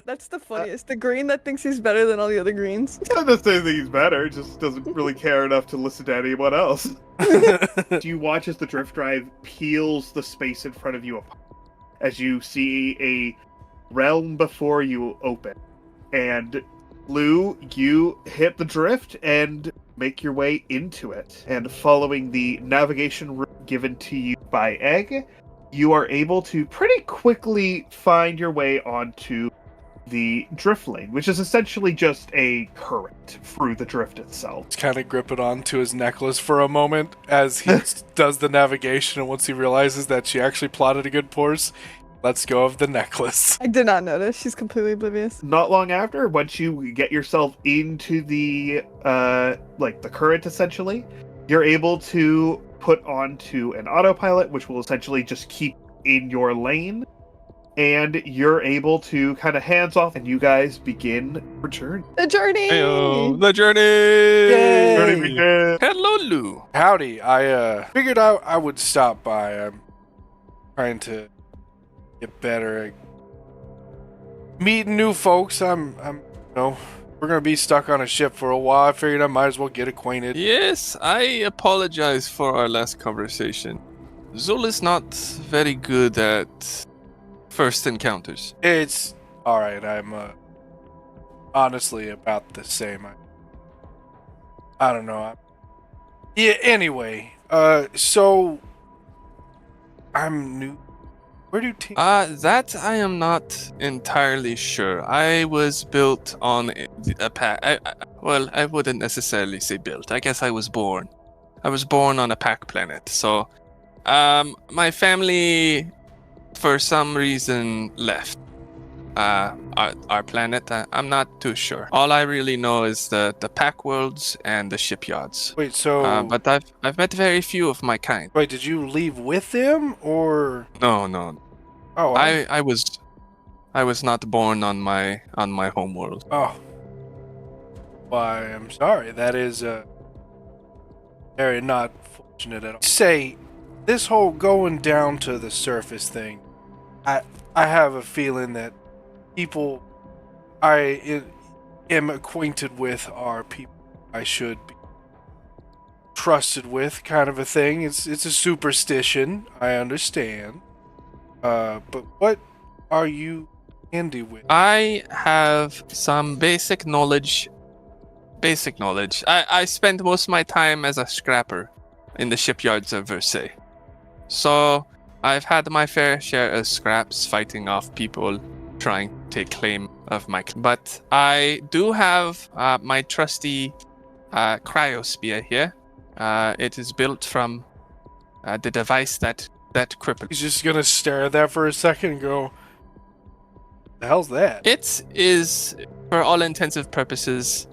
That's the funniest. The green that thinks he's better than all the other greens. It's not necessarily that he's better, just doesn't really care enough to listen to anyone else. You watch as the drift drive peels the space in front of you apart, as you see a realm before you open. And Lou, you hit the drift and make your way into it. And following the navigation route given to you by Egg, you are able to pretty quickly find your way onto the drift lane, which is essentially just a current through the drift itself. He's kind of gripping onto his necklace for a moment as he does the navigation, and once he realizes that she actually plotted a good course, lets go of the necklace. I did not notice. She's completely oblivious. Not long after, once you get yourself into the the current, essentially, you're able to put onto an autopilot, which will essentially just keep in your lane. And you're able to kind of hands off, and you guys begin your journey. The journey! Heyo, the journey! Yay! Journey begins. Hello, Lou. Howdy, I figured I would stop by. I'm trying to get better at meeting new folks. I'm we're gonna be stuck on a ship for a while. I figured I might as well get acquainted. Yes, I apologize for our last conversation. Zul is not very good at first encounters. It's alright, I'm honestly about the same. I don't know. Yeah, anyway, so I'm new. Where do teams... That I am not entirely sure. I was built on a pack. Well, I wouldn't necessarily say built. I guess I was born. I was born on a pack planet. So, my family, for some reason, left our planet. I'm not too sure. All I really know is the pack worlds and the shipyards. Wait, so... but I've met very few of my kind. Wait, did you leave with them, or... No. Oh, I was not born on my home world. Oh. Why, I'm sorry. That is very not fortunate at all. Say, this whole going down to the surface thing, I have a feeling that people I am acquainted with are people I should be trusted with, kind of a thing. It's a superstition, I understand. But what are you handy with? I have some basic knowledge. I spent most of my time as a scrapper in the shipyards of Versailles. So I've had my fair share of scraps fighting off people trying to take claim of my... But I do have my trusty cryospear here. It is built from the device that crippled. He's just gonna stare at that for a second and go, the hell's that? It is, for all intensive purposes,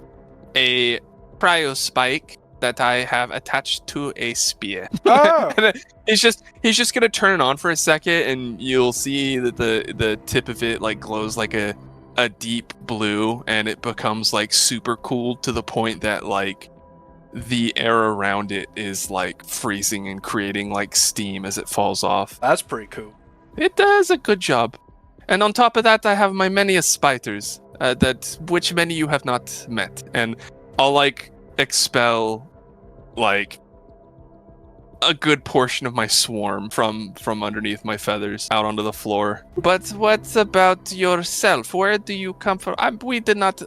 a cryospike that I have attached to a spear. Oh! And he's just gonna turn it on for a second, and you'll see that the tip of it like glows like a deep blue, and it becomes like super cool to the point that like the air around it is like freezing and creating like steam as it falls off. That's pretty cool. It does a good job. And on top of that, I have my many spiders, which many you have not met. And I'll like expel like a good portion of my swarm from underneath my feathers out onto the floor. But what about yourself? Where do you come from? I did not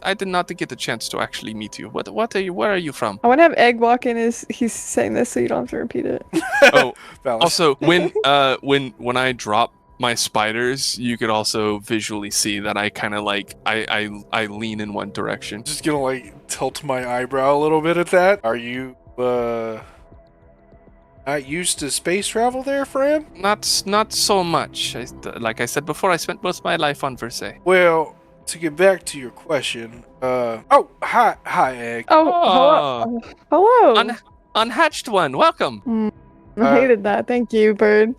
get the chance to actually meet you. Where are you from? I want to have Egg walk in as he's saying this so you don't have to repeat it. Oh, Valid. also when I drop my spiders, you could also visually see that I kind of like I lean in one direction. Just gonna like tilt my eyebrow a little bit at that. Are you not used to space travel there, Fran? Not so much. Like I said before, I spent most of my life on Versailles. Well, to get back to your question, hi, Egg. Oh, hello. Unhatched one, welcome. I hated that. Thank you, bird.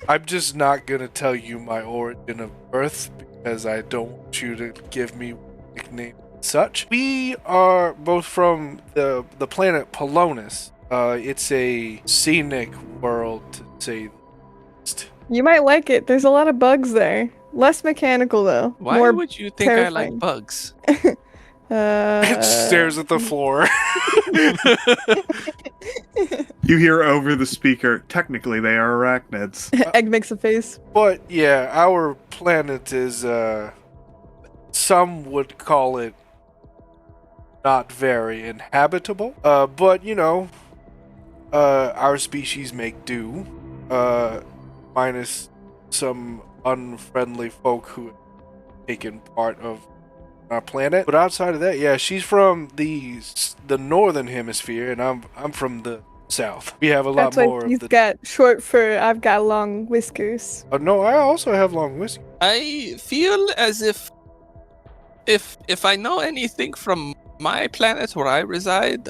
I'm just not gonna tell you my origin of birth because I don't want you to give me a nickname and such. We are both from the planet Polonus. It's a scenic world, to say the least. You might like it. There's a lot of bugs there. Less mechanical though. Why More would you think I like terrifying. bugs? It stares at the floor. You hear over the speaker, technically they are arachnids. Egg makes a face. But yeah, our planet is, some would call it not very inhabitable. But you know, our species make do, minus some unfriendly folk who have taken part of our planet. But outside of that, yeah, she's from the northern hemisphere, and I'm from the south. We have a lot That's why more he's of the. got short fur. I've got long whiskers. No, I also have long whiskers. I feel as if I know anything from my planet where I reside,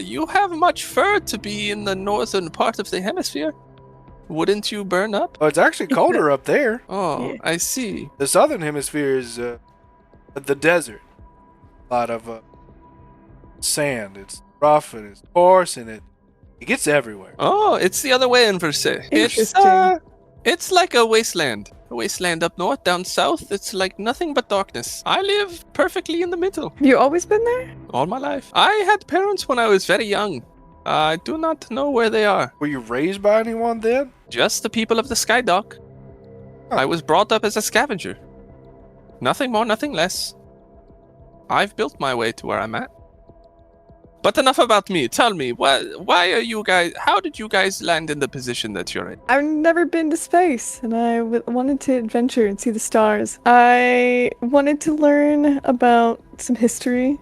you have much fur to be in the northern part of the hemisphere. Wouldn't you burn up? Oh, it's actually colder up there. Oh, Yeah. I see. The southern hemisphere is the desert. A lot of sand. It's rough and it's coarse and it gets everywhere. Oh, it's the other way in Versailles. Interesting. It's like a wasteland. A wasteland up north, down south, it's like nothing but darkness. I live perfectly in the middle Have you always been there? all my life. I had parents when I was very young. I do not know where they are. Were you raised by anyone then? Just the people of the Sky Dock. Huh. I was brought up as a scavenger. Nothing more, nothing less. I've built my way to where I'm at. But enough about me. Tell me, why are you guys... How did you guys land in the position that you're in? I've never been to space, and I wanted to adventure and see the stars. I wanted to learn about some history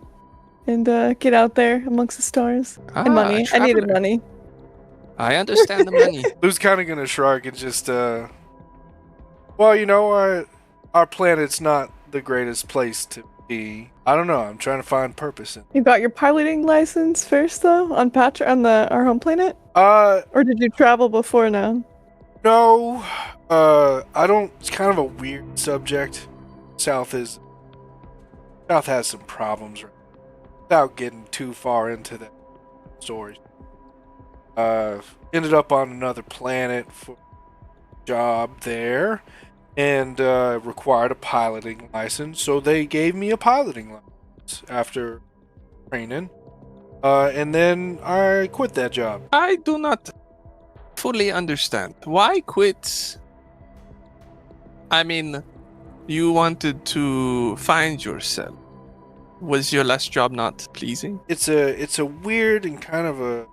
and get out there amongst the stars. And money. I needed traveler. money. I understand the money. Lou's kind of gonna shrug and just, well, you know, our planet's not the greatest place to be. I don't know. I'm trying to find purpose in. You got your piloting license first, though, on our home planet, It. or did you travel before now? No. I don't. It's kind of a weird subject. South has some problems. Without getting too far into that story. Ended up on another planet for a job there, and required a piloting license. So they gave me a piloting license after training, and then I quit that job. I do not fully understand. Why quit? I mean, you wanted to find yourself. Was your last job not pleasing? It's a weird and kind of a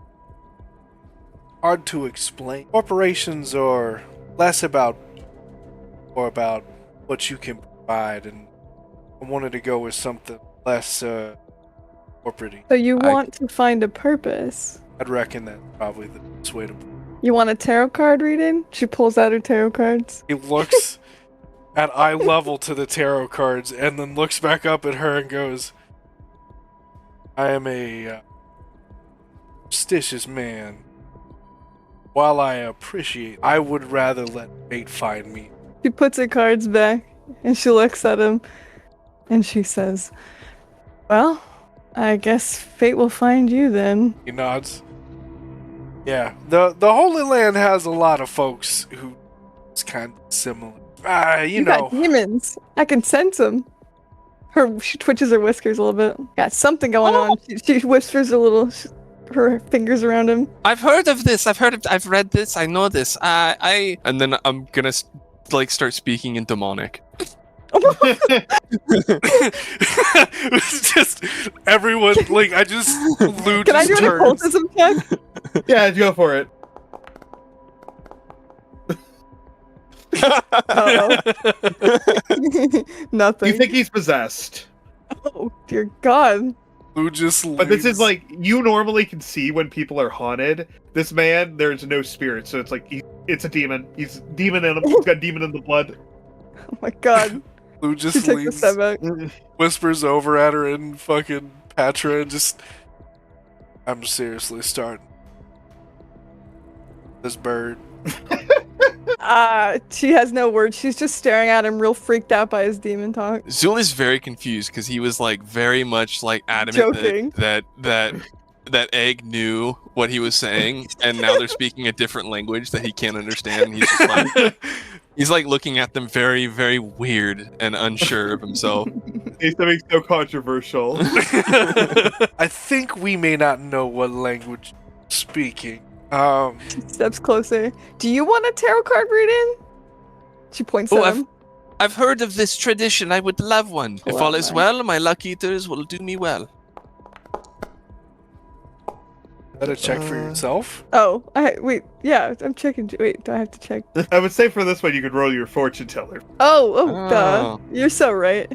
hard to explain. Corporations are less about or about what you can provide, and I wanted to go with something less corporate-y. So you want to find a purpose. I'd reckon that's probably the best way to put it. You want a tarot card reading? She pulls out her tarot cards. He looks at eye level to the tarot cards and then looks back up at her and goes, I am a superstitious man. While I appreciate, I would rather let fate find me. She puts her cards back and she looks at him and she says, well, I guess fate will find you then. He nods. Yeah, the Holy Land has a lot of folks who is kind of similar. You know. got demons. I can sense them. She twitches her whiskers a little bit. Got something going on. She whispers a little. Her fingers around him. I've heard of this. I've read this. I know this. And then I'm gonna start speaking in demonic. It's just everyone like I just Lou Can I just do an turns. occultism check? Yeah, go for it. Nothing. You think he's possessed. Oh dear God. Lou just But this is leaves. like, you normally can see when people are haunted. This man, there's no spirit, so it's like, it's a demon. He's demon in him. He's got demon in the blood. Oh my God. Lou She just takes a leans, step back. whispers over at her and fucking Patra and just I'm seriously starting this bird. She has no words. She's just staring at him, real freaked out by his demon talk. Zul is very confused because he was very much adamant Joking. that Egg knew what he was saying, and now they're speaking a different language that he can't understand. And he's just like, He's like looking at them very, very weird and unsure of himself. Say something so controversial. I think we may not know what language you're speaking. Steps closer. Do you want a tarot card reading? She points Oh, at him. I've heard of this tradition. I would love one. If Well, all is well, my luck eaters will do me well. Is that a check for yourself? Oh, wait. Yeah, I'm checking. Wait, do I have to check? I would say for this one, you could roll your fortune teller. Duh. You're so right.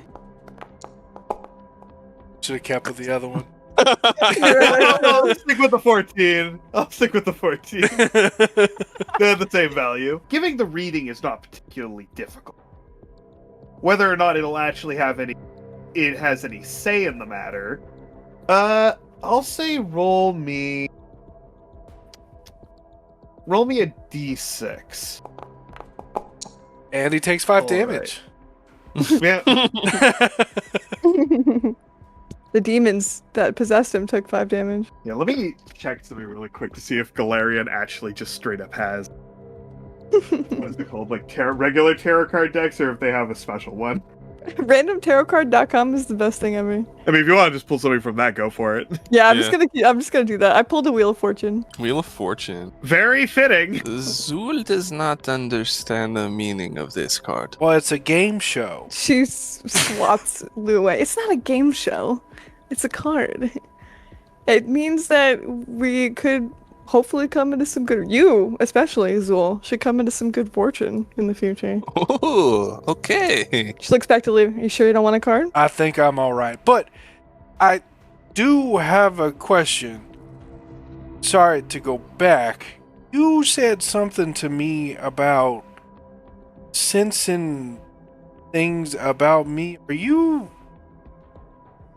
Should have kept with the other one. I'll stick with the 14. I'll stick with the 14. They're the same value. Giving the reading is not particularly difficult. Whether or not it'll actually have it has any say in the matter. I'll say roll me a d6. And he takes 5 All damage. Yeah. The demons that possessed him took 5 damage. Yeah, let me check something really quick to see if Galarian actually just straight up has what is it called? Like regular tarot card decks, or if they have a special one. RandomTarotCard.com is the best thing ever. I mean, if you want to just pull something from that, go for it. Yeah, I'm just gonna do that. I pulled a Wheel of Fortune. Wheel of Fortune. Very fitting. Zul does not understand the meaning of this card. Well, it's a game show. She swats Lou away. It's not a game show. It's a card. It means that we could hopefully come into some good. You, especially Zul, should come into some good fortune in the future. Oh, okay. She looks back to Lou. Are you sure you don't want a card? I think I'm all right. But I do have a question. Sorry to go back. You said something to me about sensing things about me. Are you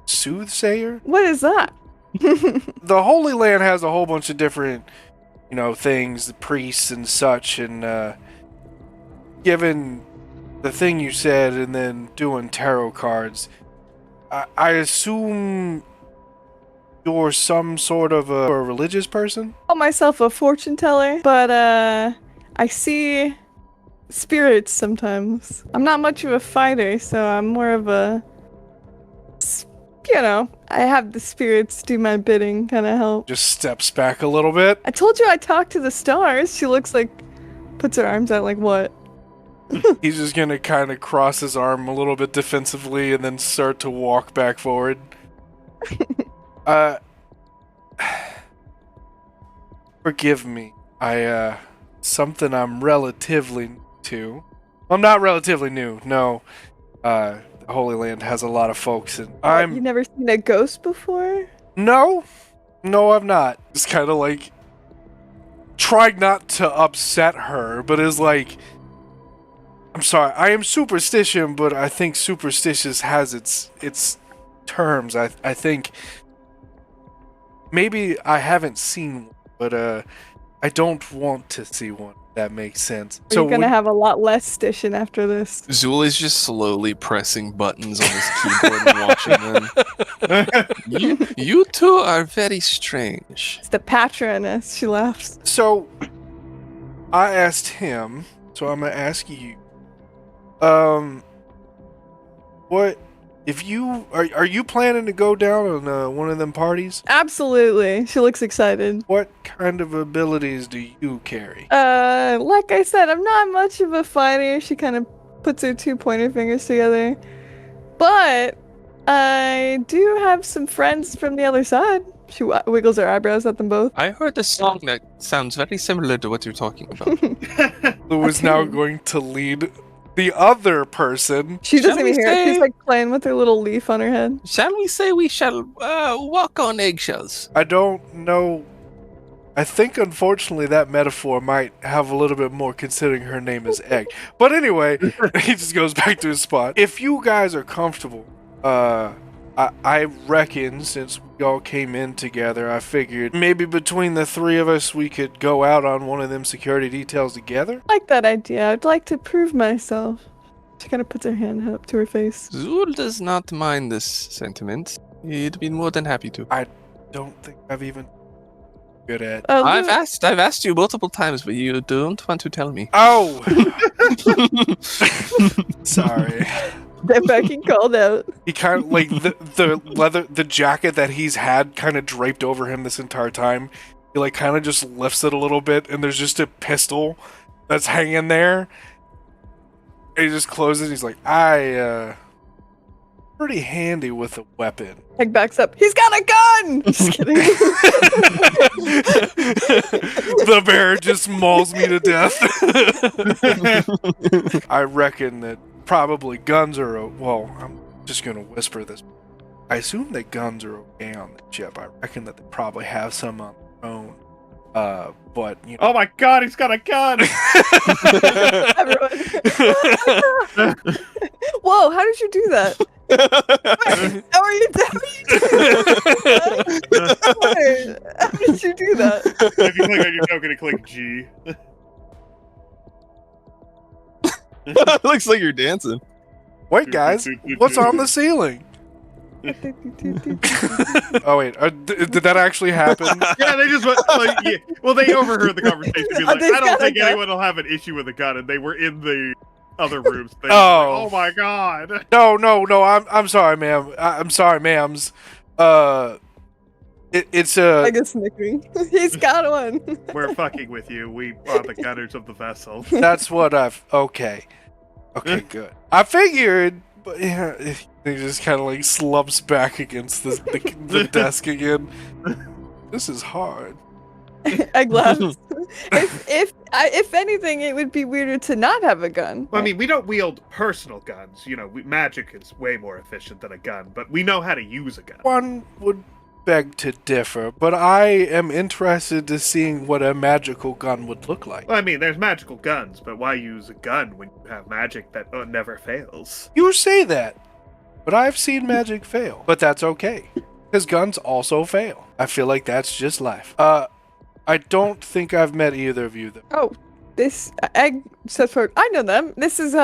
soothsayer? What is that? The Holy Land has a whole bunch of different, things, the priests and such, and given the thing you said and then doing tarot cards, I assume you're some sort of a religious person? I call myself a fortune teller, but I see spirits sometimes. I'm not much of a fighter, so I'm more of a, I have the spirits do my bidding kind of help. Just steps back a little bit. I told you I talked to the stars. She looks like, puts her arms out like what? He's just gonna kind of cross his arm a little bit defensively and then start to walk back forward. Forgive me. Something I'm relatively new to. I'm not relatively new, no. The Holy Land has a lot of folks, and You never seen a ghost before? No, I've not. Just kind of like trying not to upset her, but is like, I'm sorry, I am superstition, but I think superstitious has its terms. I think maybe I haven't seen one, but I don't want to see one. That makes sense. You're gonna have a lot less station after this. Zul is just slowly pressing buttons on his keyboard and watching them. You two are very strange. It's the patroness. She laughs. So I asked him, so I'm gonna ask you. What if you are you planning to go down on one of them parties? Absolutely. She looks excited. What kind of abilities do you carry? Like I said, I'm not much of a fighter. She kind of puts her 2 pointer fingers together. But I do have some friends from the other side. She wiggles her eyebrows at them both. I heard a song that sounds very similar to what you're talking about. Who is now going to lead the other person? She doesn't Shall we even hear it. say- She's like playing with her little leaf on her head. Shall we say we shall walk on eggshells? I don't know. I think unfortunately that metaphor might have a little bit more considering her name is Egg. But anyway, he just goes back to his spot. If you guys are comfortable, I reckon since we all came in together, I figured maybe between the 3 of us we could go out on one of them security details together. I like that idea. I'd like to prove myself. She kind of puts her hand up to her face. Zul does not mind this sentiment. He'd be more than happy to. Don't think I've even good at. I've asked you multiple times, but you don't want to tell me. Oh, Sorry. They're fucking called out. He kind of like the jacket that he's had kind of draped over him this entire time. He like kind of just lifts it a little bit, and there's just a pistol that's hanging there. And he just closes. He's like, pretty handy with a weapon. Egg backs up. He's got a gun! Just kidding. The bear just mauls me to death. I reckon that probably guns are... Well, I'm just going to whisper this. I assume that guns are okay on the ship. I reckon that they probably have some on their own. But, you know... Oh my god, he's got a gun! Everyone. Whoa, how did you do that? How are you doing that? How did you do that? If you click on your token and click G. Looks like you're dancing. Wait, guys. What's on the ceiling? Oh, wait. Did that actually happen? Yeah, they just went, like, yeah. Well, they overheard the conversation. Be like, They've I don't got a think gun. anyone will have an issue with a gun, and they were in the other rooms. They Oh. oh my god. No. I'm sorry, ma'am. I'm sorry, ma'ams. It's I guess snickering. He's got one. We're fucking with you. We are the gunners of the vessel. That's what I've... Okay, good. I figured, but yeah, he just kind of like slumps back against the desk again. This is hard. Egg laughs. If anything, it would be weirder to not have a gun. Well, I mean, we don't wield personal guns. You know, magic is way more efficient than a gun, but we know how to use a gun. One would beg to differ, but I am interested to seeing what a magical gun would look like. Well, I mean, there's magical guns, but why use a gun when you have magic that never fails? You say that, but I've seen magic fail. But that's okay, because guns also fail. I feel like that's just life. I don't think I've met either of you, though. Oh, this Egg says for I know them. This is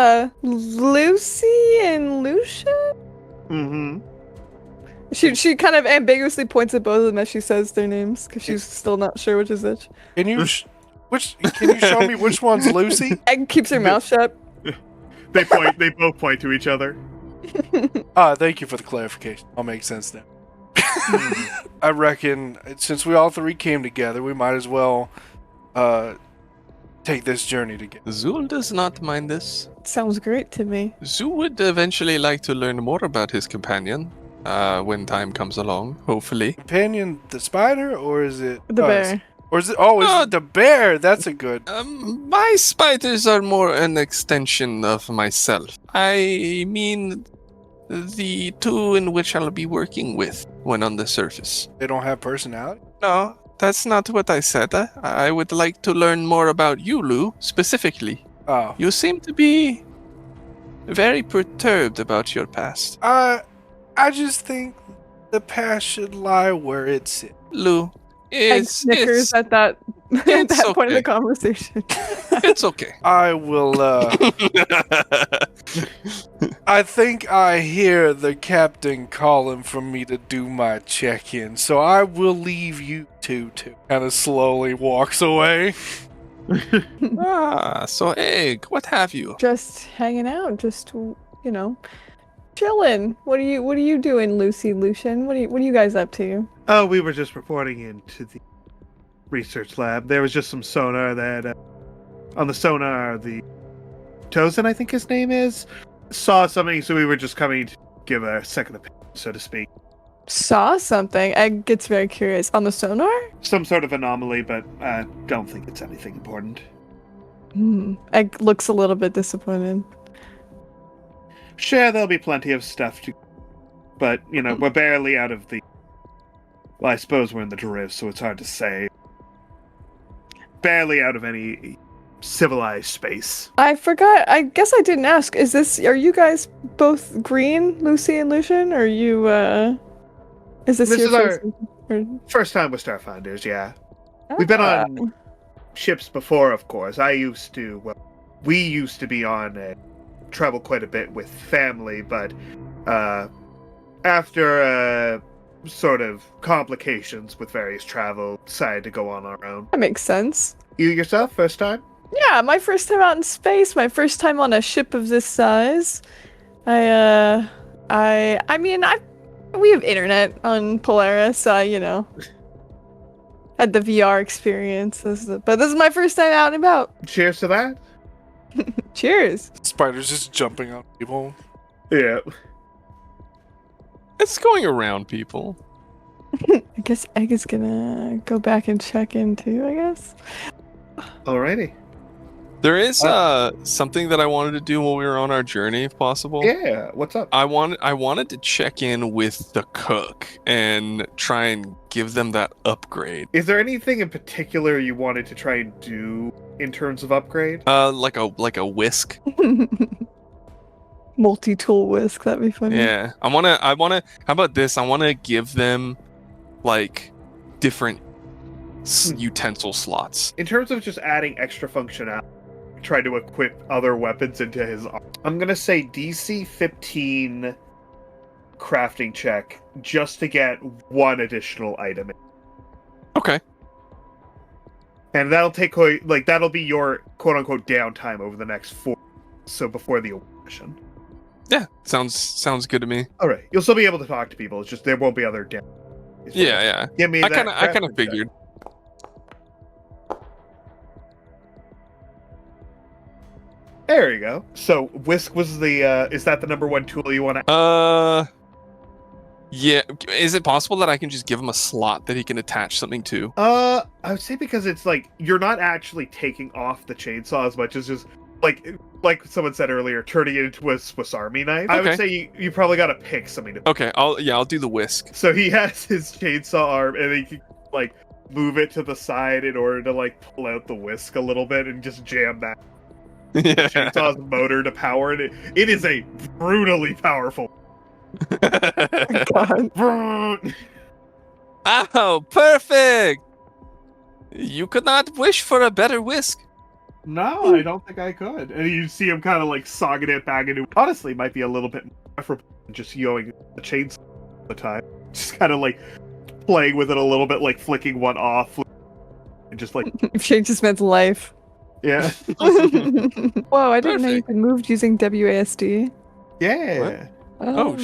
Lucy and Lucia. Mm-hmm. She kind of ambiguously points at both of them as she says their names because she's still not sure which is which. Can you can you show me which one's Lucy? Egg keeps her mouth shut. They both point to each other. Thank you for the clarification. All makes sense now. I reckon since we all three came together, we might as well take this journey together. Zul does not mind this. Sounds great to me. Zul would eventually like to learn more about his companion when time comes along, hopefully. Companion the spider, or is it The bear. Or is it? Oh, is it the bear? That's a good. My spiders are more an extension of myself. I mean, the two in which I'll be working with when on the surface. They don't have personality. No, that's not what I said. I would like to learn more about you, Lou, specifically. Oh, You seem to be very perturbed about your past. I just think the past should lie where it sits. Lou, Egg snickers at that at that point of okay. the conversation. it's okay. I will. I think I hear the captain calling for me to do my check-in, so I will leave you two to. Kind of slowly walks away. So Egg, what have you? Just hanging out, just chilling. What are you doing, Lucy, Lucian? What are you guys up to? Oh, we were just reporting into the research lab. There was just some sonar that, on the sonar, the Tozen, I think his name is, saw something, so we were just coming to give a second opinion, so to speak. Saw something. Egg gets very curious. On the sonar? Some sort of anomaly, but I don't think it's anything important. Egg looks a little bit disappointed. Sure, there'll be plenty of stuff to... But, we're barely out of the... Well, I suppose we're in the drift, so it's hard to say. Barely out of any civilized space. I forgot. I guess I didn't ask. Are you guys both green, Lucy and Lucian? Or are you, is this your is our first... first time with Starfinders, yeah. We've been on ships before, of course. We used to be on travel quite a bit with family, but after sort of complications with various travel, decided to go on our own. That makes sense. You yourself, first time? Yeah, my first time out in space, my first time on a ship of this size. I mean, we have internet on Polaris, so I, had the VR experience. But this is my first time out and about. Cheers to that. Cheers. Spiders just jumping on people. Yeah. It's going around people. I guess Egg is gonna go back and check in too, I guess. Alrighty. There is something that I wanted to do while we were on our journey, if possible. Yeah. What's up? I wanted to check in with the cook and try and give them that upgrade. Is there anything in particular you wanted to try and do in terms of upgrade? Like a whisk. Multi-tool whisk, that'd be funny. Yeah. I wanna how about this? I wanna give them like different utensil slots. In terms of just adding extra functionality, try to equip other weapons into his arm. I'm gonna say DC 15 crafting check just to get one additional item in. Okay. And that'll that'll be your quote unquote downtime over the next 4. So before the mission. Yeah, sounds good to me. Alright. You'll still be able to talk to people, it's just there won't be other down. Yeah. Give me I that kind of crafting figured. check. There you go. So whisk was the is that the number one tool you want to Yeah, is it possible that I can just give him a slot that he can attach something to? I would say because it's like you're not actually taking off the chainsaw as much as just like someone said earlier, turning it into a Swiss Army knife. I would Okay. say you probably got to pick something to. Okay, I'll do the whisk. So he has his chainsaw arm, and he can like move it to the side in order to like pull out the whisk a little bit and just jam that Yeah. chainsaw's motor to power it. It is a brutally powerful. God. Oh, perfect! You could not wish for a better whisk. No, I don't think I could. And you see him kind of like sogging it back into. Honestly, might be a little bit more preferable than just yoing the chainsaw all the time. Just kind of like playing with it a little bit, like flicking one off, and just like Changed this man's life. yeah, Whoa, I didn't know you Perfect. could move using WASD. yeah. Oh,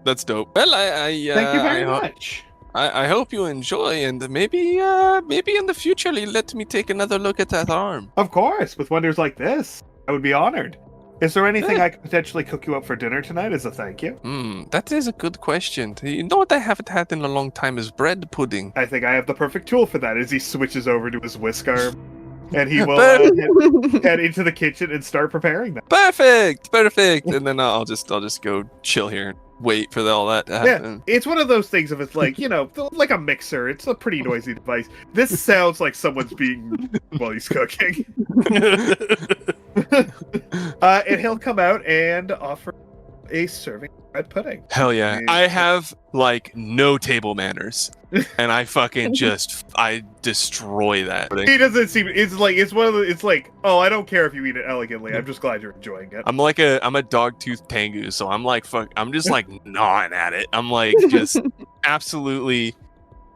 that's dope. Well, Thank you very I, much. I hope you enjoy, and maybe in the future you let me take another look at that arm. Of course, with wonders like this, I would be honored. Is there anything I could potentially cook you up for dinner tonight as a thank you? That is a good question. You know what I haven't had in a long time is bread pudding. I think I have the perfect tool for that. As he switches over to his whisk arm, and he will head into the kitchen and start preparing them. Perfect. And then I'll just go chill here and wait for all that to happen. Yeah, it's one of those things. If it's like like a mixer, it's a pretty noisy device. This sounds like someone's being while he's cooking. And he'll come out and offer a serving of bread pudding. Hell yeah. I have like no table manners. And I fucking I destroy that. He doesn't seem. It's one of the. It's like, oh, I don't care if you eat it elegantly. I'm just glad you're enjoying it. I'm a dog-toothed tengu, so I'm like I'm just like gnawing at it. I'm like just absolutely.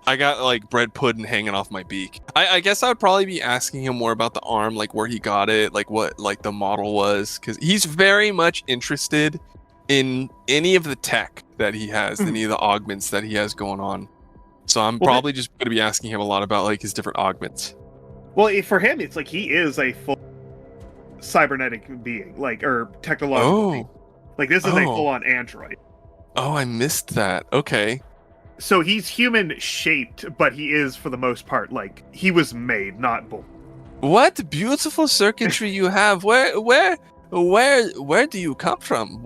I got like bread pudding hanging off my beak. I guess I would probably be asking him more about the arm, like where he got it, like what like the model was, because he's very much interested in any of the tech that he has, any of the augments that he has going on. So I'm probably just going to be asking him a lot about like his different augments. Well, for him, it's like he is a full cybernetic being, or technological being. Like this is a full-on android. Oh, I missed that. Okay. So he's human shaped, but he is for the most part like he was made, not born. What beautiful circuitry you have. Where do you come from?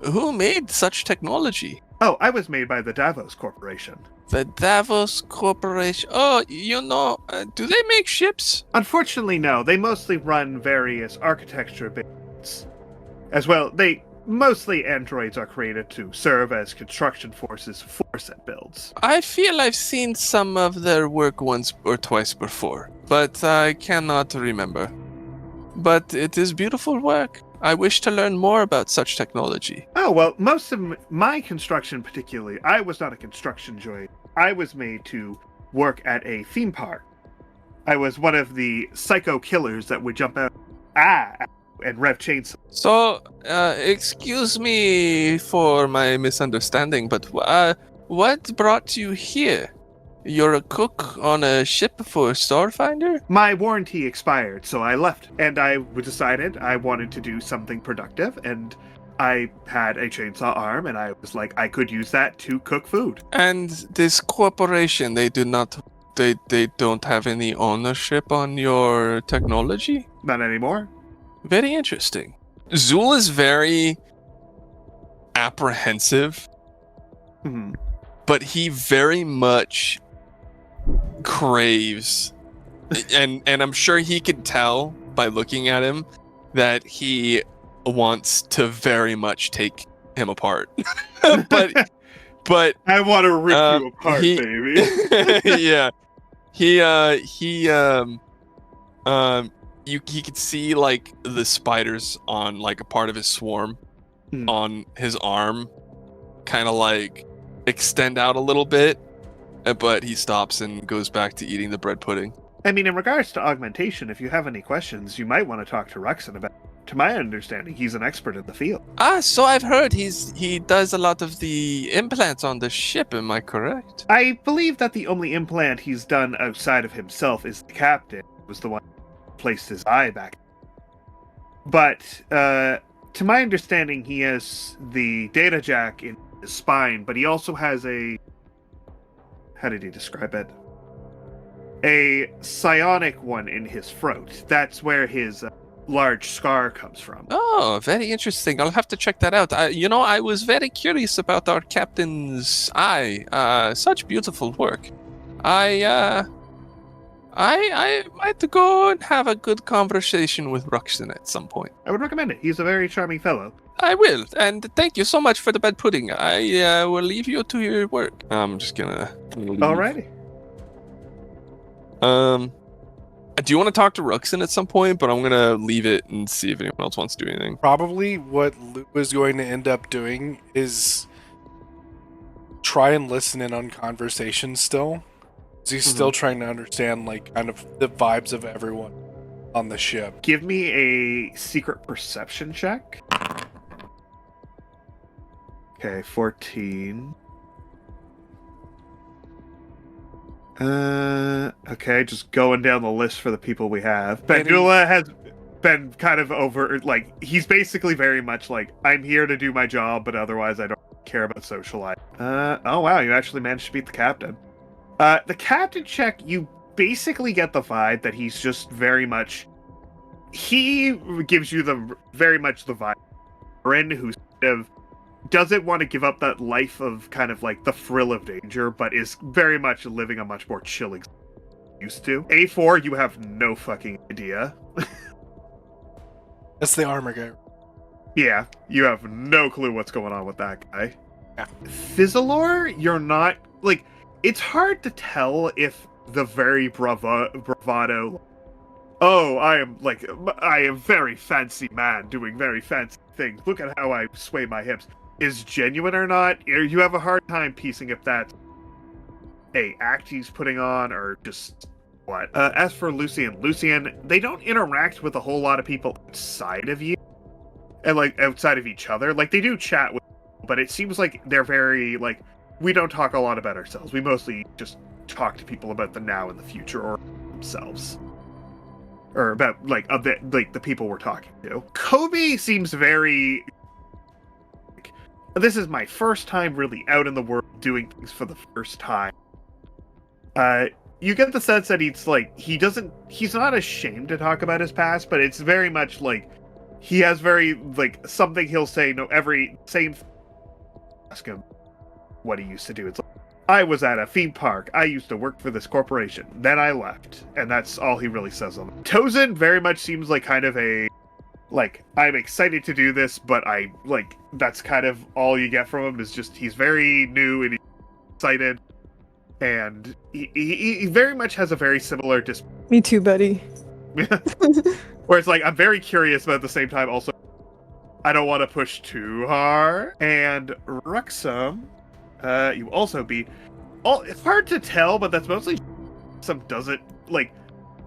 Who made such technology? Oh, I was made by the Davos Corporation. The Davos Corporation. Oh, do they make ships? Unfortunately, no. They mostly run various architecture bits. As well, mostly androids are created to serve as construction forces for set builds. I feel I've seen some of their work once or twice before, but I cannot remember. But it is beautiful work. I wish to learn more about such technology. Oh, well, most of my construction particularly, I was not a construction droid. I was made to work at a theme park. I was one of the psycho killers that would jump out and rev chainsaw. So, excuse me for my misunderstanding, but what brought you here? You're a cook on a ship for Starfinder? My warranty expired, so I left. And I decided I wanted to do something productive, and I had a chainsaw arm, and I was like, I could use that to cook food. And this corporation, they don't have any ownership on your technology? Not anymore. Very interesting. Zool is very apprehensive, Mhm. but he very much craves, and I'm sure he could tell by looking at him that he wants to very much take him apart. but I want to rip you apart, he- baby. yeah, he could see like the spiders on like a part of his swarm on his arm kind of like extend out a little bit, but he stops and goes back to eating the bread pudding. I mean, in regards to augmentation, if you have any questions, you might want to talk to Ruxin about. To my understanding, he's an expert in the field. So I've heard he does a lot of the implants on the ship, am I correct? I believe that the only implant he's done outside of himself is the captain, who was the one who placed his eye back. But, to my understanding, he has the data jack in his spine, but he also has a... How did he describe it? A psionic one in his throat. That's where his large scar comes from. Oh, very interesting. I'll have to check that out. I was very curious about our captain's eye. Such beautiful work. I might go and have a good conversation with Ruxin at some point. I would recommend it. He's a very charming fellow. I will, and thank you so much for the bread pudding. I will leave you to your work. I'm just gonna leave. Alrighty. Do you want to talk to Ruxin at some point? But I'm gonna leave it and see if anyone else wants to do anything. Probably what Luke is going to end up doing is try and listen in on conversations still. 'Cause he's still trying to understand, like, kind of the vibes of everyone on the ship. Give me a secret perception check. Okay, 14. Okay, just going down the list for the people we have. Bandula has been kind of over, like, he's basically very much like, I'm here to do my job, but otherwise I don't care about socializing. Oh wow, you actually managed to beat the captain. The captain check, you basically get the vibe that he's just very much, he gives you very much the vibe Ren, who's kind of doesn't want to give up that life of kind of like the thrill of danger, but is very much living a much more chilling used to. A4, you have no fucking idea. That's the armor guy. Yeah, you have no clue what's going on with that guy. Yeah. Fizzalor, you're not, like, it's hard to tell if the very bravado, oh, I am very fancy man doing very fancy things. Look at how I sway my hips. Is genuine or not? You have a hard time piecing if that's a act he's putting on or just what. As for Lucian, they don't interact with a whole lot of people outside of you, and like outside of each other. Like they do chat with, but it seems like they're very like, we don't talk a lot about ourselves. We mostly just talk to people about the now and the future or themselves. Or about like the people we're talking to. Kobe seems very. This is my first time really out in the world doing things for the first time. You get the sense that he's not ashamed to talk about his past, but it's very much like he has very like something he'll say ask him what he used to do. It's like, I was at a theme park. I used to work for this corporation. Then I left. And that's all he really says on it. Tozen very much seems like kind of a, like, I'm excited to do this, but that's kind of all you get from him is just, he's very new and he's excited. And he very much has a very similar Me too, buddy. where it's like, I'm very curious, but at the same time also, I don't want to push too hard. And Ruxum, you also beat. It's hard to tell, but that's mostly some doesn't like.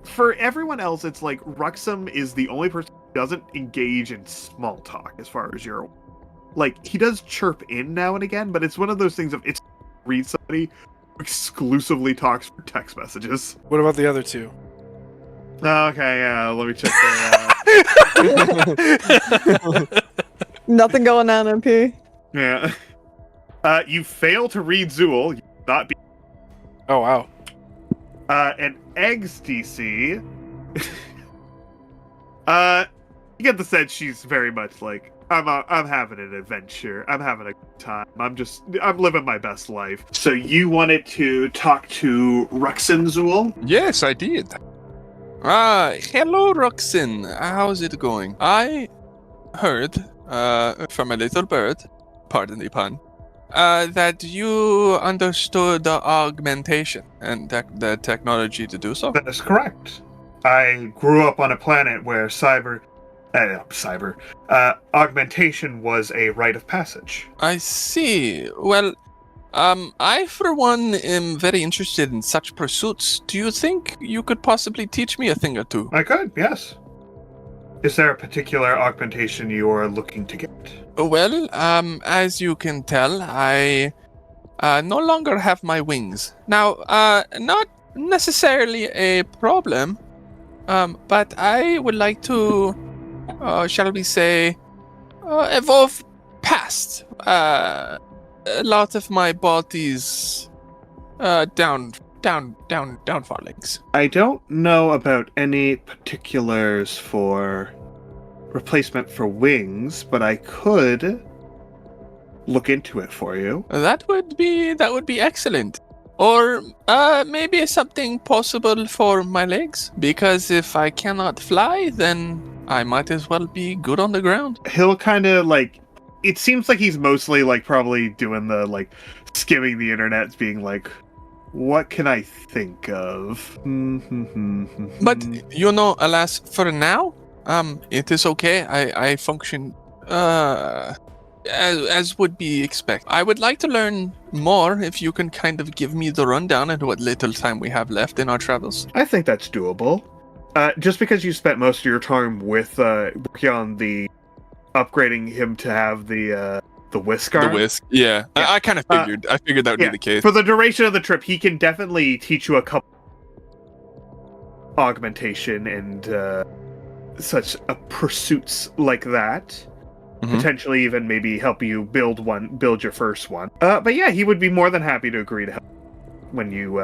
for everyone else, it's like Ruxum is the only person who doesn't engage in small talk, as far as you're. Like, he does chirp in now and again, but it's one of those things of it's read somebody who exclusively talks for text messages. What about the other two? Okay, yeah, let me check that Nothing going on, MP. out. Yeah. You fail to read Zool. You will not be. Oh, wow. And Eggs DC. You get the sense she's very much like, I'm having an adventure. I'm having a good time. I'm living my best life. So you wanted to talk to Ruxin Zool? Yes, I did. Hello, Roxin. How's it going? I heard from a little bird, pardon the pun, that you understood the augmentation and the technology to do so. That is correct. I grew up on a planet where augmentation was a rite of passage. I see. Well, I, for one, am very interested in such pursuits. Do you think you could possibly teach me a thing or two? I could, yes. Is there a particular augmentation you are looking to get? Well, as you can tell, I no longer have my wings. Now, not necessarily a problem, but I would like to, shall we say, evolve past a lot of my body's downfallings. I don't know about any particulars for replacement for wings, but I could look into it for you. That would be excellent. Or maybe something possible for my legs, because if I cannot fly, then I might as well be good on the ground. He'll kind of like. It seems like he's mostly like probably doing the like skimming the internet, being like, "What can I think of?" But you know, alas, for now, it is okay. I function as would be expected. I would like to learn more if you can kind of give me the rundown and what little time we have left in our travels. I think that's doable. Just because you spent most of your time with working on the upgrading him to have the whisk arm. The whisk, yeah. I kind of figured. I figured that would be the case. For the duration of the trip, he can definitely teach you a couple augmentation and such pursuits like that. Mhm. Potentially even maybe help you build your first one. But yeah, he would be more than happy to agree to help when you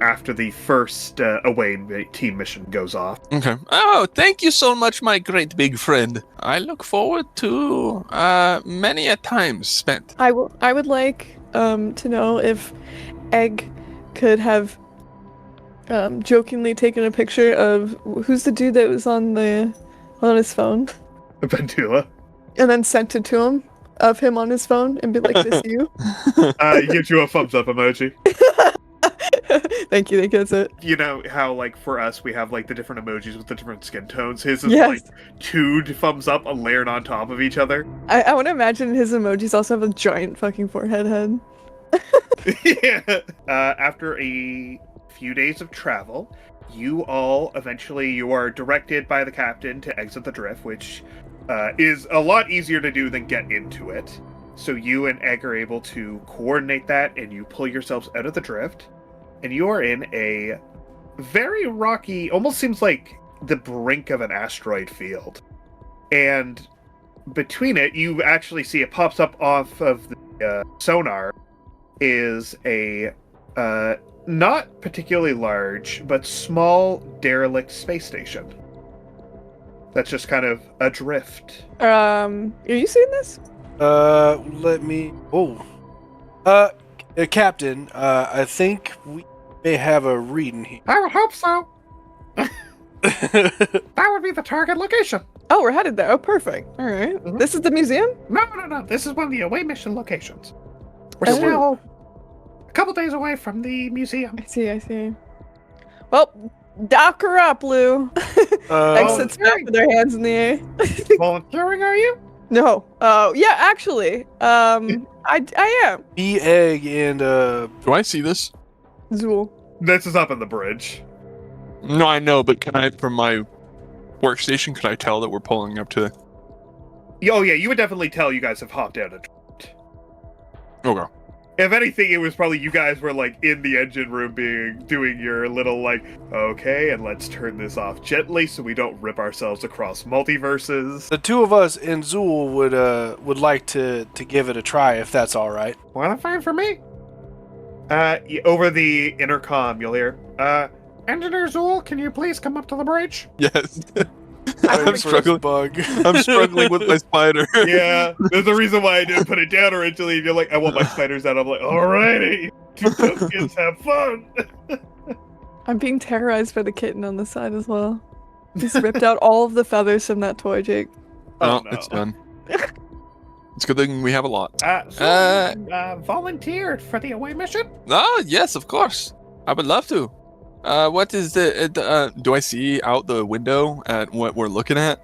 after the first away team mission goes off. Okay. Oh, thank you so much, my great big friend. I look forward to many a time spent. I would like to know if Egg could have jokingly taken a picture of who's the dude that was on his phone, Ventula. and then sent it to him of him on his phone and be like, "This you." He gives you a thumbs up emoji. Thank you. That's it. You know how, like, for us, we have, like, the different emojis with the different skin tones? His is, Yes. like, two thumbs up layered on top of each other. I want to imagine his emojis also have a giant fucking forehead head. Yeah. After a few days of travel, you are directed by the captain to exit the drift, which is a lot easier to do than get into it. So you and Egg are able to coordinate that, and you pull yourselves out of the drift. And you are in a very rocky, almost seems like the brink of an asteroid field. And between it, you actually see it pops up off of the sonar, is a not particularly large, but small derelict space station. That's just kind of adrift. Are you seeing this? Let me. Oh. Captain, I think we may have a reading here. I would hope so. That would be the target location. Oh, we're headed there. Oh, perfect. All right. Mhm. This is the museum? No. This is one of the away mission locations. We're Oh. still a couple days away from the museum. I see. Well, dock her up, Lou. Egg sits back with their hands in the air. Volunteering, are you? No. Oh, yeah, actually. I am. Be Egg and Do I see this? Zool. This is up in the bridge. No, I know, but can I, from my workstation, could I tell that we're pulling up to... Oh yeah, you would definitely tell you guys have hopped out of. Okay. If anything, it was probably you guys were like in the engine room doing your little like, okay, and let's turn this off gently so we don't rip ourselves across multiverses. The two of us and Zool would like to give it a try if that's all right. Well, fine for me. Over the intercom, you'll hear, Engineer Zool, can you please come up to the bridge? Yes. I'm I'm struggling. Bug. I'm struggling with my spider. Yeah, there's a reason why I didn't put it down originally. And you're like, I want my spiders out. I'm like, alrighty, two kids have fun. I'm being terrorized by the kitten on the side as well. He's ripped out all of the feathers from that toy, Jake. Oh, No, it's done. It's a good thing we have a lot. Volunteered for the away mission? Oh, yes, of course. I would love to. What is do I see out the window at what we're looking at?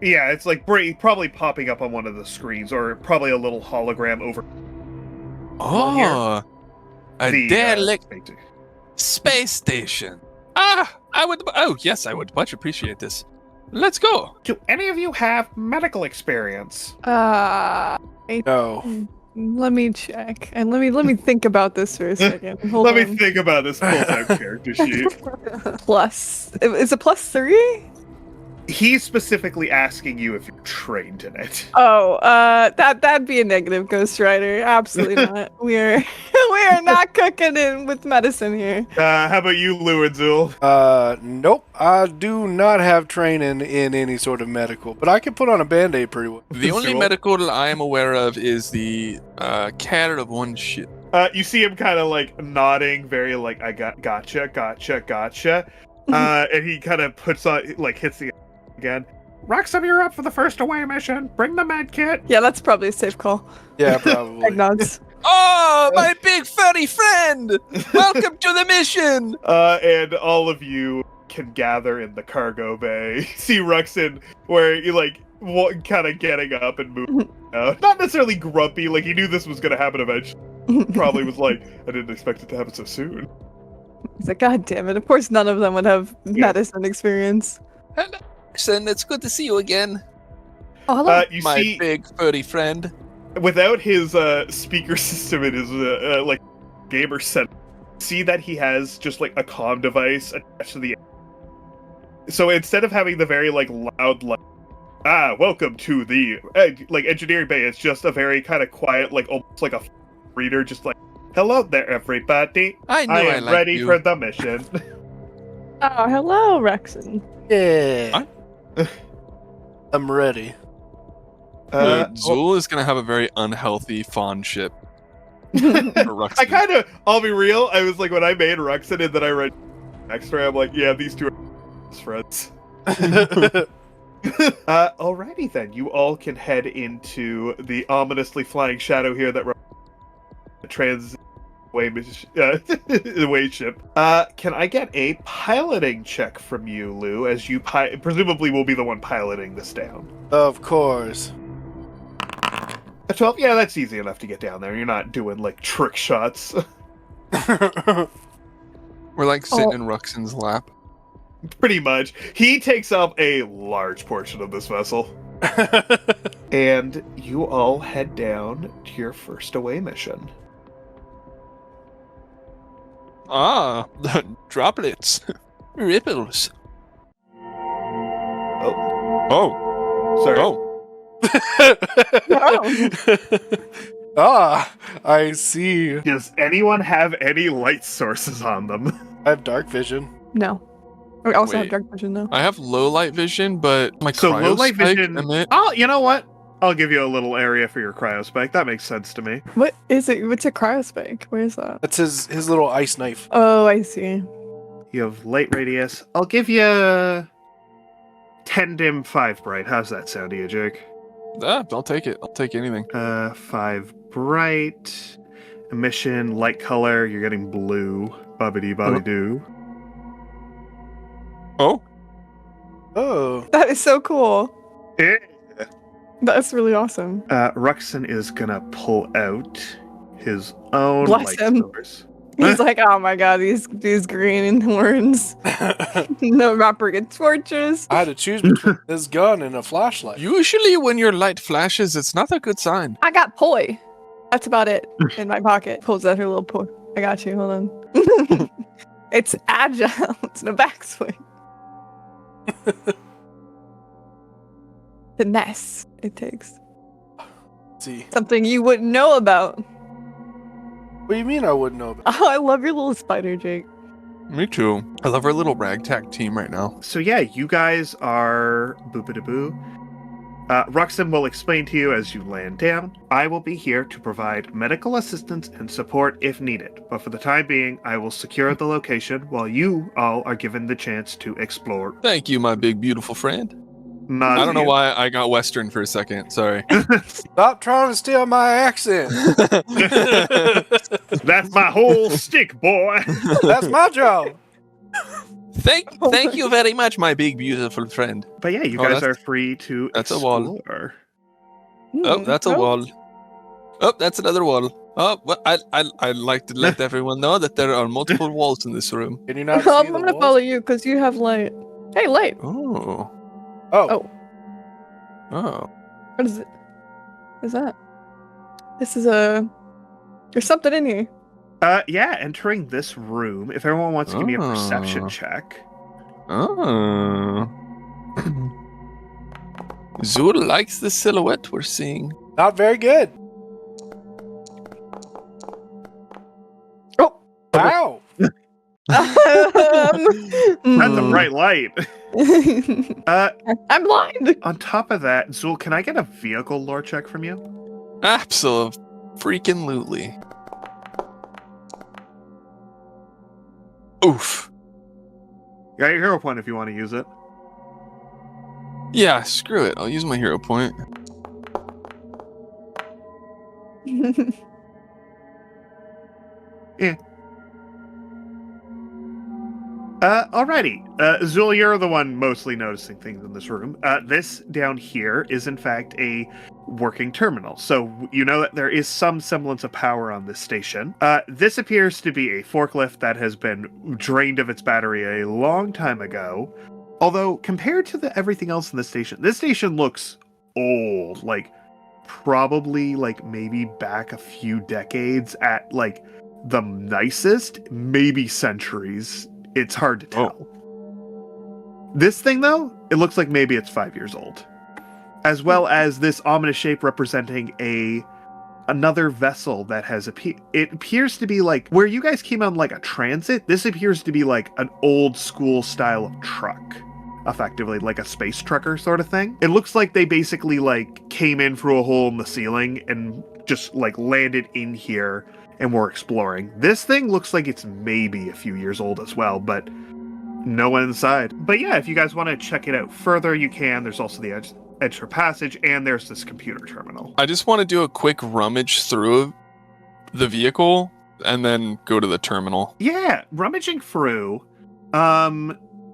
Yeah, it's like probably popping up on one of the screens, or probably a little hologram over Oh, a the derelict space. space station. Yes, I would much appreciate this. Let's go. Do any of you have medical experience? No. Let me check and let me think about this for a second. Hold Let on. me think about this full-time character sheet. Plus, is it +3? He's specifically asking you if you're trained in it. Oh, that'd be a negative, Ghost Rider. Absolutely not. We are not cooking in with medicine here. How about you, Lou and Zool? Nope. I do not have training in any sort of medical, but I can put on a band-aid pretty well. The only Zool? medical I am aware of is the cat of one shit. You see him kind of like nodding, very like, I gotcha. And he kind of puts on, like, hits the again. Roxanne, you're up for the first away mission. Bring the med kit. Yeah, that's probably a safe call. Yeah, probably. Egg nods. Oh, my big furry friend! Welcome to the mission! And all of you can gather in the cargo bay. See Ruxin, where you like kind of getting up and moving out. Not necessarily grumpy, like he knew this was going to happen eventually. Probably was like, I didn't expect it to happen so soon. He's like, God damn it. Of course none of them would have medicine experience. Hello, Jackson. It's good to see you again. Oh, hello. You My see, big furry friend. without his speaker system in his like gamer set, see that he has just like a comm device attached to the. So instead of having the very like loud like, welcome to the like engineering bay, it's just a very kind of quiet, like almost like a reader, just like, hello there, everybody. I knew I I am liked ready you. for the mission. Oh, hello, Rexon. Yeah. I'm ready. Zool is gonna have a very unhealthy fondship. for Ruxin. I kind of, I'll be real, I was like, when I made Ruxin and then I read extra, I'm like, yeah, these two are friends. Alrighty then, you all can head into the ominously flying shadow here that way ship. Can I get a piloting check from you, Lou, as you presumably will be the one piloting this down? Of course. A 12? Yeah, that's easy enough to get down there. You're not doing, like, trick shots. We're like sitting in Ruxin's lap. Pretty much. He takes up a large portion of this vessel. And you all head down to your first away mission. Ah, droplets. Ripples. Oh. Sorry. Oh. I see. Does anyone have any light sources on them? I have dark vision. No. We also have Wait. dark vision, though. I have low light vision, but my So low light cryospike vision. emit- Oh, you know what? I'll give you a little area for your cryospike. That makes sense to me. What is it? What's a cryospike? Where is that? That's his little ice knife. Oh, I see. You have light radius. I'll give you 10 dim, 5 bright. How's that sound to you, Jake? I'll take it. I'll take anything. 5 bright. Emission, light color. You're getting blue. Bubbity bobbity doo. Oh. Oh. That is so cool. Yeah. That's really awesome. Ruxin is gonna pull out his own Bless light him. source. He's like, oh my god, these green horns. No rocket torches. I had to choose between this gun and a flashlight. Usually, when your light flashes, it's not a good sign. I got poi. That's about it in my pocket. Pulls out her little poi. I got you. Hold on. It's agile. It's in a backswing. Finesse it takes. See, Something you wouldn't know about. what do you mean I wouldn't know about? Oh, I love your little spider, Jake. Me too. I love our little ragtag team right now. So yeah, you guys are boop-a-da-boo. Ruxin will explain to you as you land down. I will be here to provide medical assistance and support if needed, but for the time being, I will secure the location while you all are given the chance to explore. Thank you, my big, beautiful friend. Not I don't know you. why I got Western for a second. Sorry. Stop trying to steal my accent. That's my whole stick, boy. That's my job. Thank you very much, my big, beautiful friend. But yeah, you Oh, guys that's- are free to that's a explore. wall. Oh, that's a wall. Oh, that's another wall. Oh, well, I'd like to let everyone know that there are multiple walls in this room. Can you not see I'm the gonna walls? follow you because you have light. Hey, light. Oh. Oh, Oh. What is it? What is that? This is a. There's something in here. Yeah, entering this room, if everyone wants to give me a perception Oh. check. Oh. Zul likes the silhouette we're seeing. not very good. Oh. Wow. That's a Hmm. bright light. I'm blind. On top of that, Zul, can I get a vehicle lore check from you? Absolutely. Oof. You got your hero point if you want to use it. Yeah, screw it. I'll use my hero point. Alrighty. Zul, you're the one mostly noticing things in this room. This down here is, in fact, a working terminal. So you know that there is some semblance of power on this station. This appears to be a forklift that has been drained of its battery a long time ago. Although, compared to everything else in this station looks old. Like, probably, like, maybe back a few decades at, like, the nicest, maybe centuries. It's hard to tell. This thing, though, it looks like maybe it's 5 years old. As well as this ominous shape representing another vessel that has it appears to be like where you guys came on like a transit. This appears to be like an old school style of truck, effectively like a space trucker sort of thing. It looks like they basically like came in through a hole in the ceiling and just like landed in here and we're exploring. This thing looks like it's maybe a few years old as well, but no one inside. But yeah, if you guys want to check it out further, you can. There's also the extra passage, and there's this computer terminal. I just want to do a quick rummage through the vehicle and then go to the terminal. Yeah, rummaging through.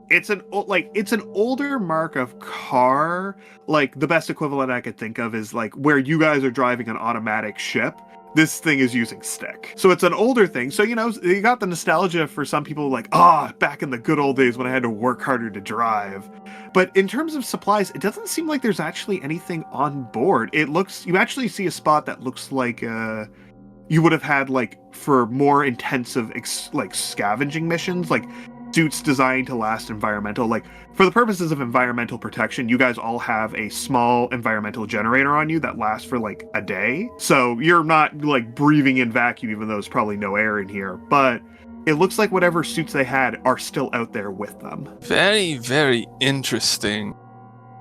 It's an older mark of car. Like the best equivalent I could think of is like where you guys are driving an automatic ship. This thing is using stick. So it's an older thing. So, you know, you got the nostalgia for some people like, back in the good old days when I had to work harder to drive. But in terms of supplies, it doesn't seem like there's actually anything on board. You actually see a spot that looks like you would have had like for more intensive like scavenging missions, like suits designed to last environmental. Like for the purposes of environmental protection, you guys all have a small environmental generator on you that lasts for like a day. So you're not like breathing in vacuum, even though there's probably no air in here. But it looks like whatever suits they had are still out there with them. Very, very interesting.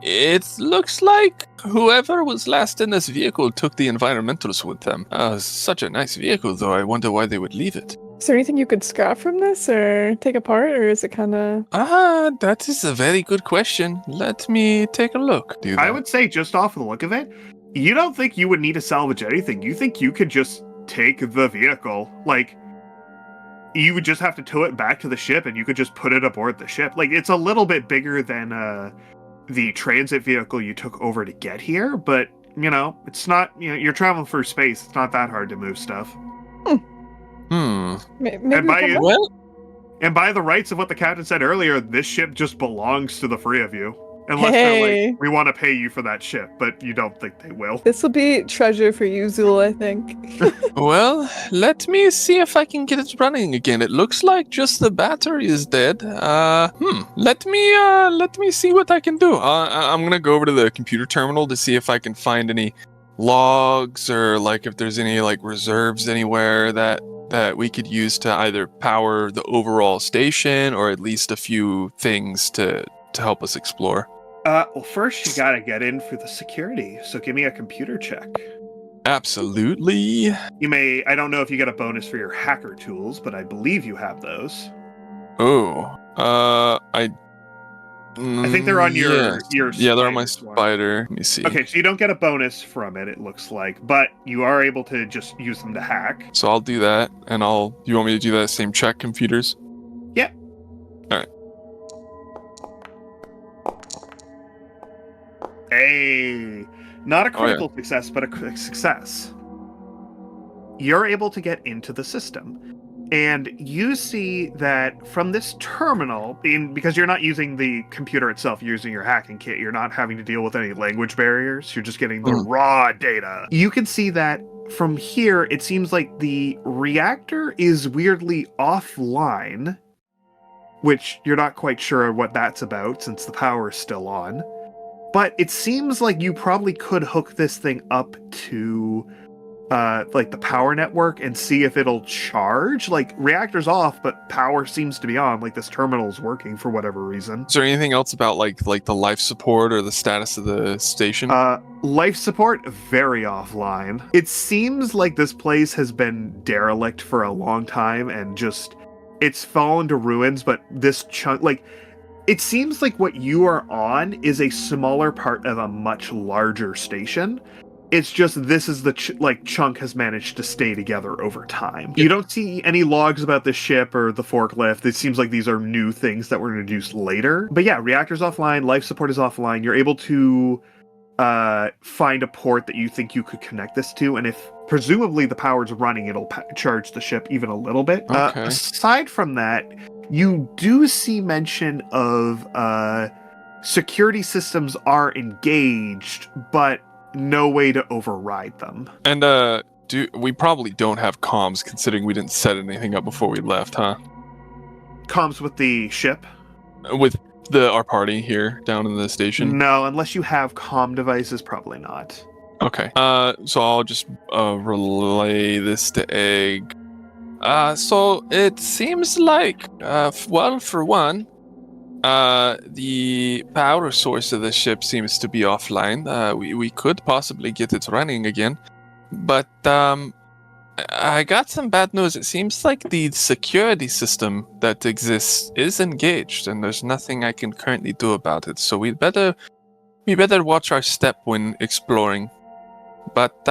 It looks like whoever was last in this vehicle took the environmentals with them. Such a nice vehicle, though. I wonder why they would leave it. Is there anything you could scrap from this or take apart, or is it kind of... That is a very good question. Let me take a look. I would say just off the look of it, you don't think you would need to salvage anything. You think you could just take the vehicle. Like, you would just have to tow it back to the ship and you could just put it aboard the ship. Like, it's a little bit bigger than the transit vehicle you took over to get here, but, you know, it's not, you know, you're traveling through space. It's not that hard to move stuff. Maybe And by- come Well, And by the rights of what the captain said earlier, this ship just belongs to the three of you. Unless they're Hey. like, we want to pay you for that ship, but you don't think they will. This will be treasure for you, Zul, I think. well, let me see if I can get it running again. It looks like just the battery is dead. Let me see what I can do. I'm gonna go over to the computer terminal to see if I can find any logs or like if there's any like reserves anywhere that we could use to either power the overall station or at least a few things to help us explore. Well, first you gotta get in for the security, so give me a computer check. Absolutely. I don't know if you get a bonus for your hacker tools, but I believe you have those. Oh, I think they're on your yeah, they're on my spiders one. spider. Let me see. Okay, so you don't get a bonus from it looks like, but you are able to just use them to hack. So I'll do that, and you want me to do that same check, computers? Yep. All right. Hey, not a critical success, but a quick success. You're able to get into the system. And you see that from this terminal, because you're not using the computer itself, you're using your hacking kit, you're not having to deal with any language barriers, you're just getting the raw data. You can see that from here, it seems like the reactor is weirdly offline, which you're not quite sure what that's about since the power is still on. But it seems like you probably could hook this thing up to like the power network and see if it'll charge. Like, reactor's off, but power seems to be on. Like, this terminal's working for whatever reason. Is there anything else about like the life support or the status of the station? Life support, very offline. It seems like this place has been derelict for a long time and just, it's fallen to ruins, but this chunk, like, it seems like what you are on is a smaller part of a much larger station. It's just this is the chunk has managed to stay together over time. You don't see any logs about the ship or the forklift. It seems like these are new things that were introduced later. But yeah, reactor's offline, life support is offline. You're able to find a port that you think you could connect this to, and if presumably the power's running, it'll charge the ship even a little bit. Okay. Aside from that, you do see mention of security systems are engaged, but no way to override them. And we probably don't have comms considering we didn't set anything up before we left, huh? Comms with the ship? With our party here down in the station? No, unless you have comm devices, probably not. Okay. So I'll just relay this to Egg. So it seems like, well, for one, the power source of the ship seems to be offline. We could possibly get it running again. But, I got some bad news. It seems like the security system that exists is engaged, and there's nothing I can currently do about it. So we better watch our step when exploring. But,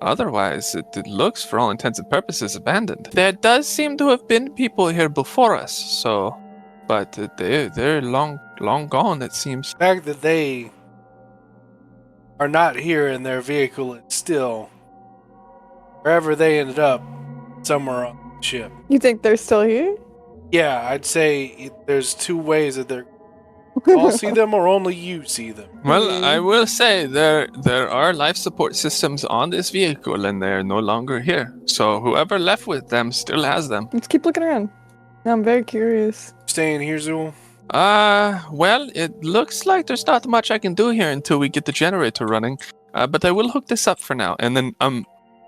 otherwise, it looks, for all intents and purposes, abandoned. There does seem to have been people here before us, so... But they're long gone, it seems. The fact that they are not here in their vehicle is still... Wherever they ended up, somewhere on the ship. You think they're still here? Yeah, I'd say there's two ways that they're... All see them or only you see them. Well, I will say there are life support systems on this vehicle, and they're no longer here. So whoever left with them still has them. Let's keep looking around. Now I'm very curious. Staying here, Zool? Well, it looks like there's not much I can do here until we get the generator running. But I will hook this up for now, and then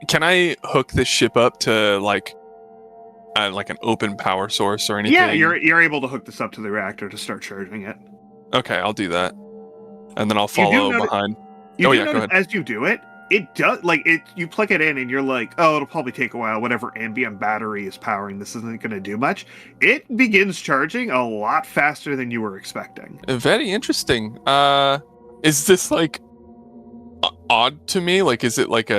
can I hook this ship up to like an open power source or anything? Yeah, you're able to hook this up to the reactor to start charging it. Okay, I'll do that, and then I'll follow behind. Go ahead. As you do it, it does you plug it in and you're like, oh, it'll probably take a while. Whatever ambient battery is powering this isn't going to do much. It begins charging a lot faster than you were expecting. Very interesting. Is this like odd to me? Like, is it like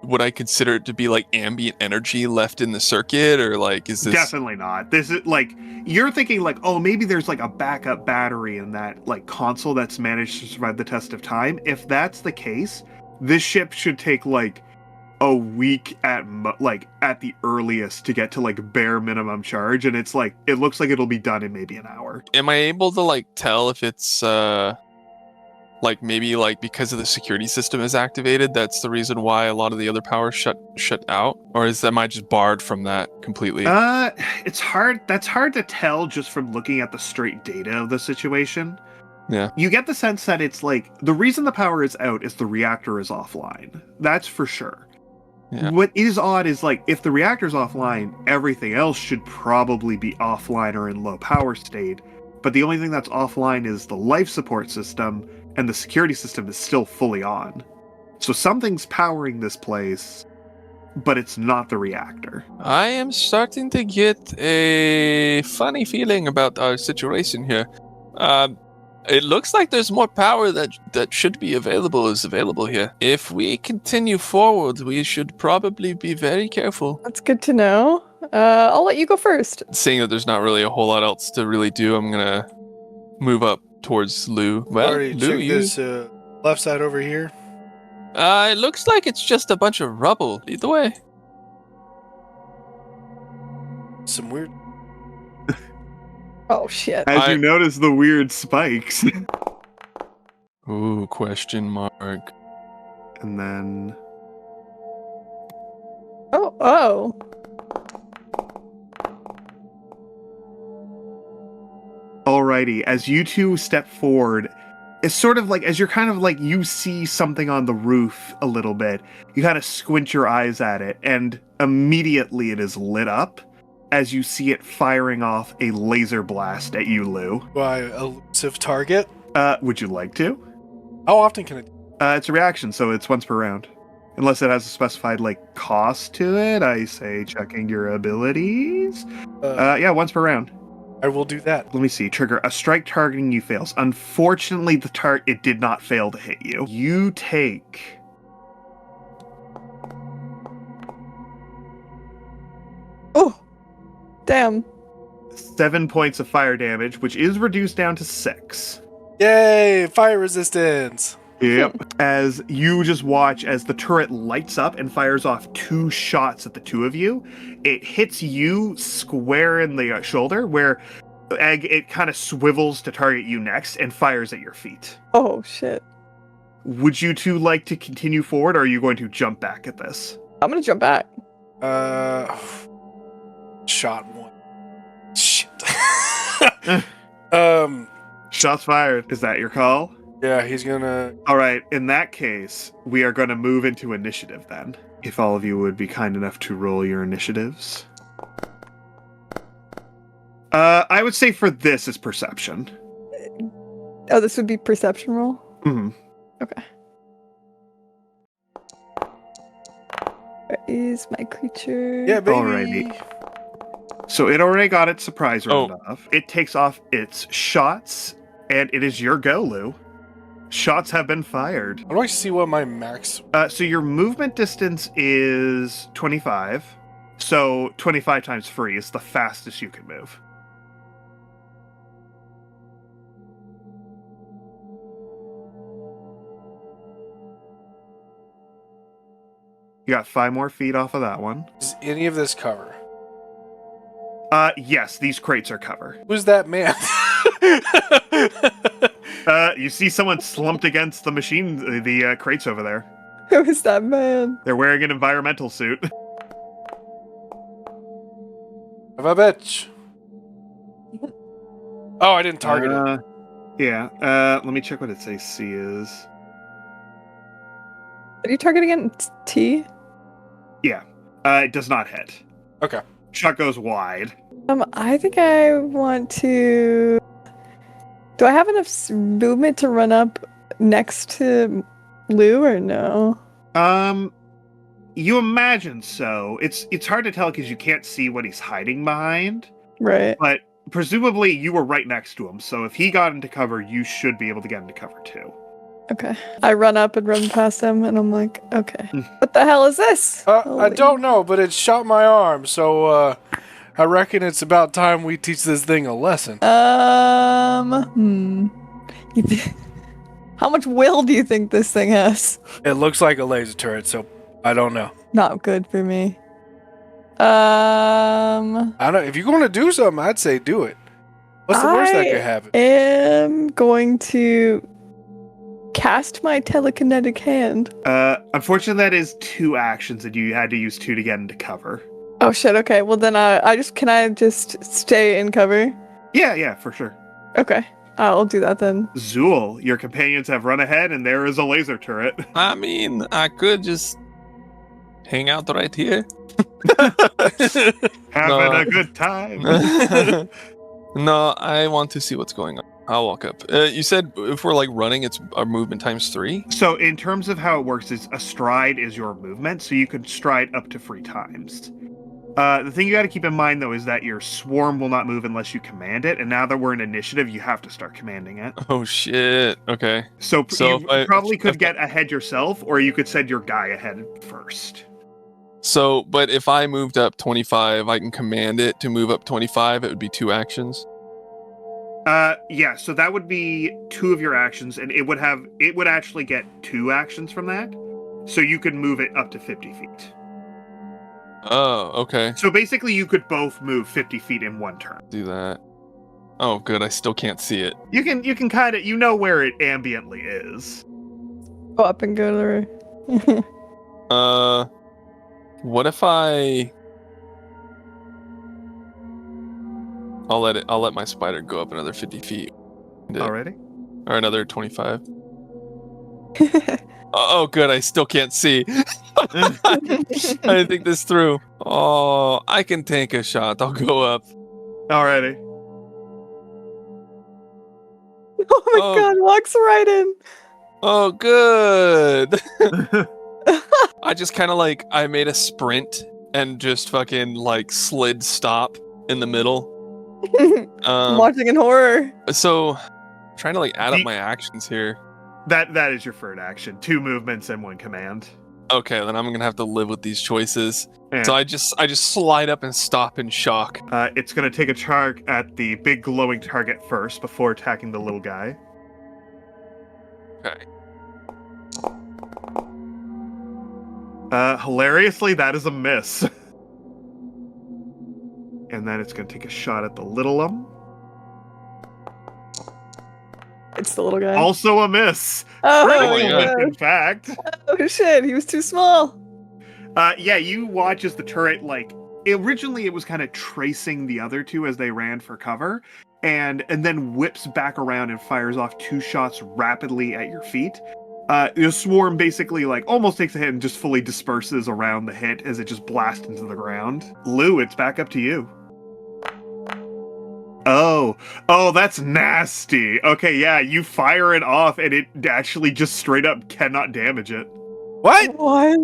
would I consider it to be like ambient energy left in the circuit, or like is this definitely not? This is like you're thinking like, oh, maybe there's like a backup battery in that like console that's managed to survive the test of time. If that's the case, this ship should take like a week at the earliest to get to like bare minimum charge, and it's like it looks like it'll be done in maybe an hour. Am I able to like tell if it's like maybe like because of the security system is activated, that's the reason why a lot of the other powers shut out, or am I just barred from that completely? It's hard. That's hard to tell just from looking at the straight data of the situation. Yeah. You get the sense that it's like the reason the power is out is the reactor is offline. That's for sure. Yeah. What is odd is like if the reactor's offline, everything else should probably be offline or in low power state. But the only thing that's offline is the life support system, and the security system is still fully on. So something's powering this place, but it's not the reactor. I am starting to get a funny feeling about our situation here. It looks like there's more power that should be available here. If we continue forward, we should probably be very careful. That's good to know. I'll let you go first. Seeing that there's not really a whole lot else to really do, I'm gonna move up towards Lou. Well, Already Lou, check this left side over here. It looks like it's just a bunch of rubble. Lead the way. Some weird. Oh shit. As you notice the weird spikes. Ooh, question mark. And then... Oh. Alrighty, as you two step forward, it's sort of like, as you're kind of like, you see something on the roof a little bit, you kind of squint your eyes at it, and immediately it is lit up as you see it firing off a laser blast at you, Lou. By elusive target. Would you like to? How often can it? It's a reaction, so it's once per round. Unless it has a specified, like, cost to it, I say checking your abilities. Yeah, once per round. I will do that. Let me see. Trigger. A strike targeting you fails. Unfortunately, it did not fail to hit you. You take... Oh! Damn. 7 points of fire damage, which is reduced down to 6. Yay! Fire resistance! Yep. As you just watch as the turret lights up and fires off 2 shots at the two of you, it hits you square in the shoulder, where it kind of swivels to target you next and fires at your feet. Oh shit. Would you two like to continue forward, or are you going to jump back at this? I'm gonna jump back. Shot 1. Shit. Shots fired. Is that your call? Yeah, he's gonna... Alright, in that case, we are going to move into initiative then. If all of you would be kind enough to roll your initiatives. I would say for this is perception. Oh, this would be perception roll? Mm-hmm. Okay. Where is my creature? Yeah, baby! Alrighty. So it already got its surprise round off. It takes off its shots, and it is your go, Lou. Shots have been fired. How do I see what my max... So your movement distance is 25. So 25 times free is the fastest you can move. You got 5 more feet off of that one. Does any of this cover? Yes, these crates are cover. Who's that man? You see someone slumped against the machine, the crates over there. Who is that man? They're wearing an environmental suit. Of a bitch. Oh, I didn't target it. Yeah. Let me check what its AC is. Are you targeting it? It's T? Yeah. It does not hit. Okay. Shot goes wide. I think I want to... Do I have enough movement to run up next to Lou or no? You imagine so. It's hard to tell because you can't see what he's hiding behind. Right. But presumably you were right next to him, so if he got into cover, you should be able to get into cover too. Okay. I run up and run past him, and I'm like, okay. What the hell is this? I don't know, but it shot my arm, so I reckon it's about time we teach this thing a lesson. How much will do you think this thing has? It looks like a laser turret, so I don't know. Not good for me. I don't know. If you're going to do something, I'd say do it. What's the worst that could happen? I am going to cast my telekinetic hand. Unfortunately, that is 2 actions, and you had to use 2 to get into cover. Oh shit, okay. Well then can I just stay in cover? Yeah, for sure. Okay. I'll do that then. Zool, your companions have run ahead, and there is a laser turret. I mean, I could just hang out right here. Having a good time. No, I want to see what's going on. I'll walk up. You said if we're like running, it's our movement times 3? So in terms of how it works is a stride is your movement, so you can stride up to 3 times. The thing you got to keep in mind, though, is that your swarm will not move unless you command it, and now that we're in initiative, you have to start commanding it. Oh, shit. Okay. So you I probably could get ahead yourself, or you could send your guy ahead first. So, but if I moved up 25, I can command it to move up 25. It would be 2 actions. Yeah, so that would be 2 of your actions, and it would actually get 2 actions from that, so you could move it up to 50 feet. Oh, okay. So basically, you could both move 50 feet in one turn. Do that. Oh, good. I still can't see it. You can kind of, where it ambiently is. Go up and go to the... What if I'll let my spider go up another 50 feet. Already? Or another 25. Oh, good. I still can't see. I didn't think this through. Oh, I can take a shot. I'll go up. Alrighty. Oh my god, walks right in. Oh, good. I just kind of I made a sprint and just fucking slid stop in the middle. I'm watching in horror. So, trying to add up my actions here. That is your third action. 2 movements and 1 command. Okay, then I'm gonna have to live with these choices. Yeah. So I just slide up and stop in shock. It's gonna take a charge at the big glowing target first before attacking the little guy. Okay. Hilariously, that is a miss. And then it's gonna take a shot at the little one. It's the little guy. Also a miss. Oh, Critical yeah. miss, in fact. Oh shit, he was too small. Yeah, you watch as the turret, originally it was kind of tracing the other 2 as they ran for cover, and then whips back around and fires off 2 shots rapidly at your feet. The swarm basically almost takes a hit and just fully disperses around the hit as it just blasts into the ground. Lou, it's back up to you. Oh, that's nasty. Okay, yeah, you fire it off and it actually just straight up cannot damage it. What? What?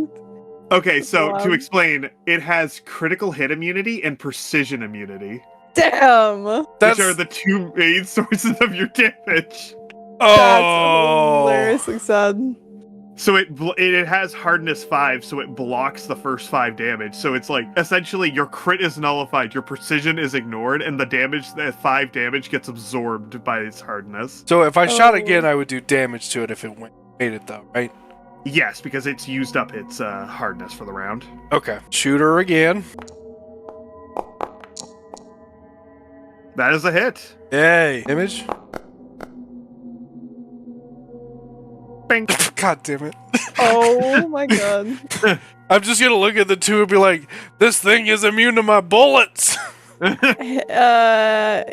Okay, so Wow. to explain, it has critical hit immunity and precision immunity, Damn. which are the 2 main sources of your damage. That's Oh. hilariously sad. So it has hardness 5, so it blocks the first 5 damage. So it's essentially your crit is nullified, your precision is ignored, and the 5 damage gets absorbed by its hardness. So if I shot Oh. again, I would do damage to it if it made it though, right? Yes, because it's used up its hardness for the round. Okay. Shoot her again. That is a hit. Yay. Image. Bing. God damn it. Oh my god. I'm just gonna look at the 2 and be like, this thing is immune to my bullets. Hey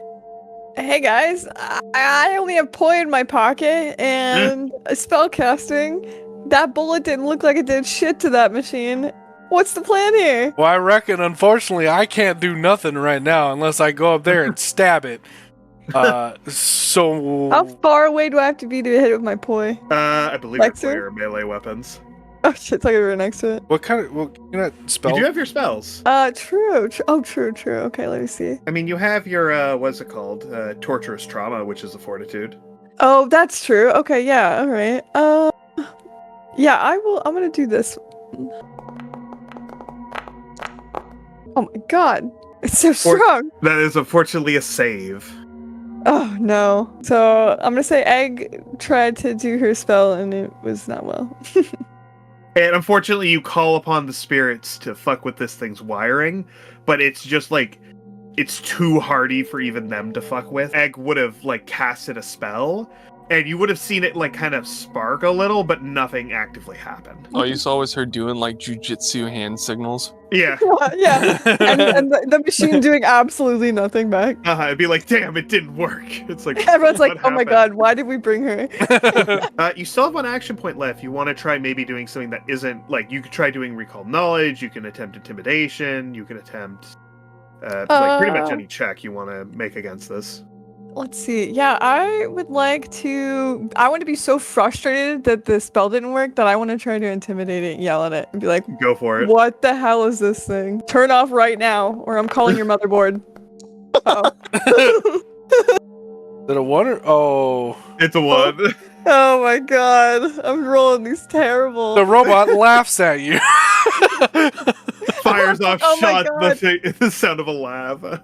guys, I only have poi in my pocket and a spell casting. That bullet didn't look like it did shit to that machine. What's the plan here? Well, I reckon, unfortunately, I can't do nothing right now unless I go up there and stab it. So... How far away do I have to be to hit it with my poi? I believe Like it's so? your melee weapons. Oh shit, I thought you were right next to it. What kind of... Well, can I spell? You do have your spells. True. Oh, true. Okay, let me see. I mean, you have your, what's it called? Torturous Trauma, which is a fortitude. Oh, that's true. Okay, yeah, alright. Yeah, I'm gonna do this. Oh my god. It's so strong. That is unfortunately a save. Oh no. So I'm gonna say Egg tried to do her spell and it was not well. And unfortunately, you call upon the spirits to fuck with this thing's wiring, but it's just like, it's too hardy for even them to fuck with. Egg would have like casted a spell, and you would have seen it like kind of spark a little, but nothing actively happened. Oh, you saw was her doing like jujitsu hand signals. Yeah. Yeah, and the machine doing absolutely nothing back. It'd be like, damn, it didn't work. It's like Everyone's like, what oh my happened? god, why did we bring her? You still have one action point left. You want to try maybe doing something that isn't like you could try doing recall knowledge. You can attempt intimidation. You can attempt like pretty much any check you want to make against this. Let's see. Yeah, I want to be so frustrated that the spell didn't work that I want to try to intimidate it and yell at it and be like, Go for it. what the hell is this thing? Turn off right now, or I'm calling your motherboard. Uh-oh. Is it a 1 or... Oh. It's a 1. Oh my god, I'm rolling these terrible. The robot laughs at you. Fires off Oh my shots. God. The sound of a laugh.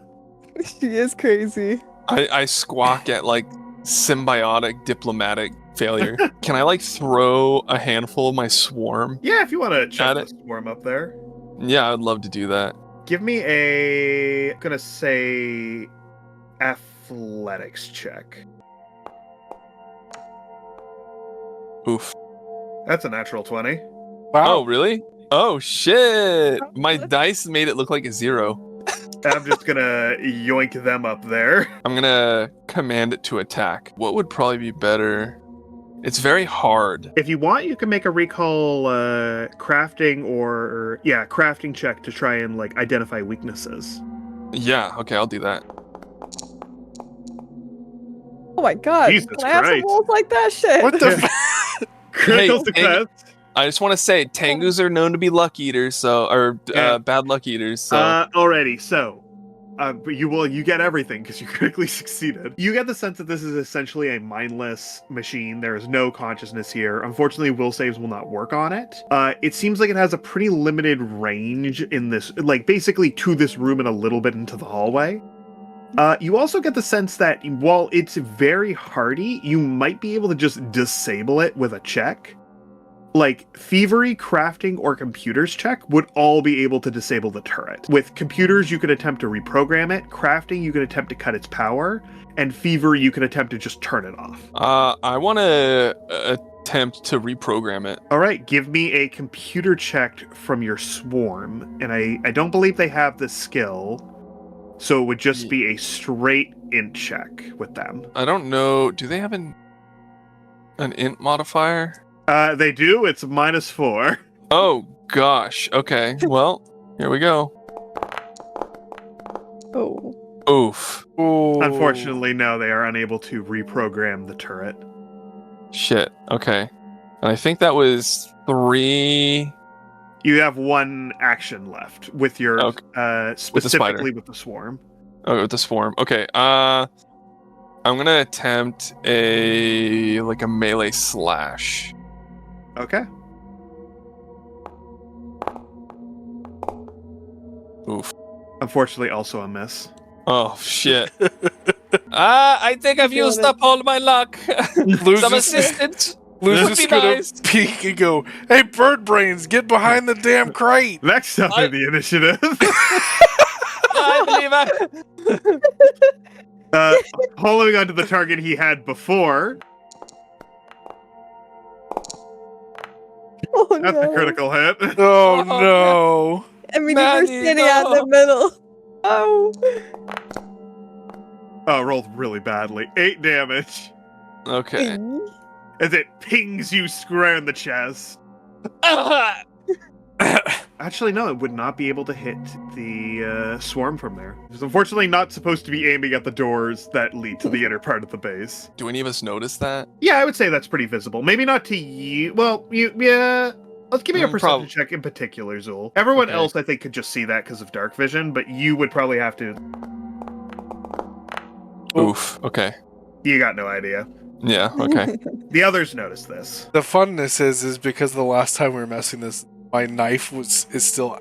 She is crazy. I squawk at like symbiotic diplomatic failure. Can I like throw a handful of my swarm? Yeah, if you want to chuck Got the swarm up there. Yeah, I'd love to do that. Give me a, I'm gonna say, athletics check. Oof. That's a natural 20. Oh, Wow. really? Oh shit! My dice made it look like a 0. I'm just gonna yoink them up there. I'm gonna command it to attack. What would probably be better? It's very hard. If you want, you can make a recall crafting or crafting check to try and like identify weaknesses. Yeah, okay, I'll do that. Oh my god. Jesus Can I have some Christ. rolls like that shit? What the... Critical Hey, success. I just want to say, Tengus are known to be luck eaters, Yeah. bad luck eaters. So Alrighty, so but you get everything because you critically succeeded. You get the sense that this is essentially a mindless machine. There is no consciousness here. Unfortunately, will saves will not work on it. It seems like it has a pretty limited range in this, like basically to this room and a little bit into the hallway. You also get the sense that while it's very hardy, you might be able to just disable it with a check. Like, thievery, crafting, or computers check would all be able to disable the turret. With computers, you could attempt to reprogram it. Crafting, you could attempt to cut its power. And thievery, you could attempt to just turn it off. I want to attempt to reprogram it. All right, give me a computer check from your swarm. And I don't believe they have the skill. So it would just be a straight int check with them. I don't know. Do they have an int modifier? They do. It's -4. Oh gosh. Okay. Well, here we go. Oh. Oof. Ooh. Unfortunately, no, they are unable to reprogram the turret. Shit. Okay. And I think that was 3. You have one action left with your Okay. specifically with the swarm. Oh, with the swarm. Okay. I'm gonna attempt a melee slash. Okay. Oof. Unfortunately, also a miss. Oh shit. I think I've used up all my luck. Some assistance. Lu's Would be just gonna nice. peek and go, "Hey, bird brains, get behind the damn crate!" Next up in the initiative, I believe holding onto the target he had before. Oh That's no. a critical hit. Oh Oh, no! I mean, you were Maddie, standing out in the middle. Oh. Oh, rolled really badly. 8 damage Okay. as it pings you square in the chest. Actually, no, it would not be able to hit the swarm from there. It's unfortunately not supposed to be aiming at the doors that lead to the inner part of the base. Do any of us notice that? Yeah, I would say that's pretty visible. Maybe not to you. Well, yeah. Let's give me a perception check in particular, Zool. Everyone Okay. else, I think, could just see that because of dark vision, but you would probably have to. Oof. Okay. You got no idea. Yeah. Okay. The others notice this. The funness is because the last time we were messing this, my knife is still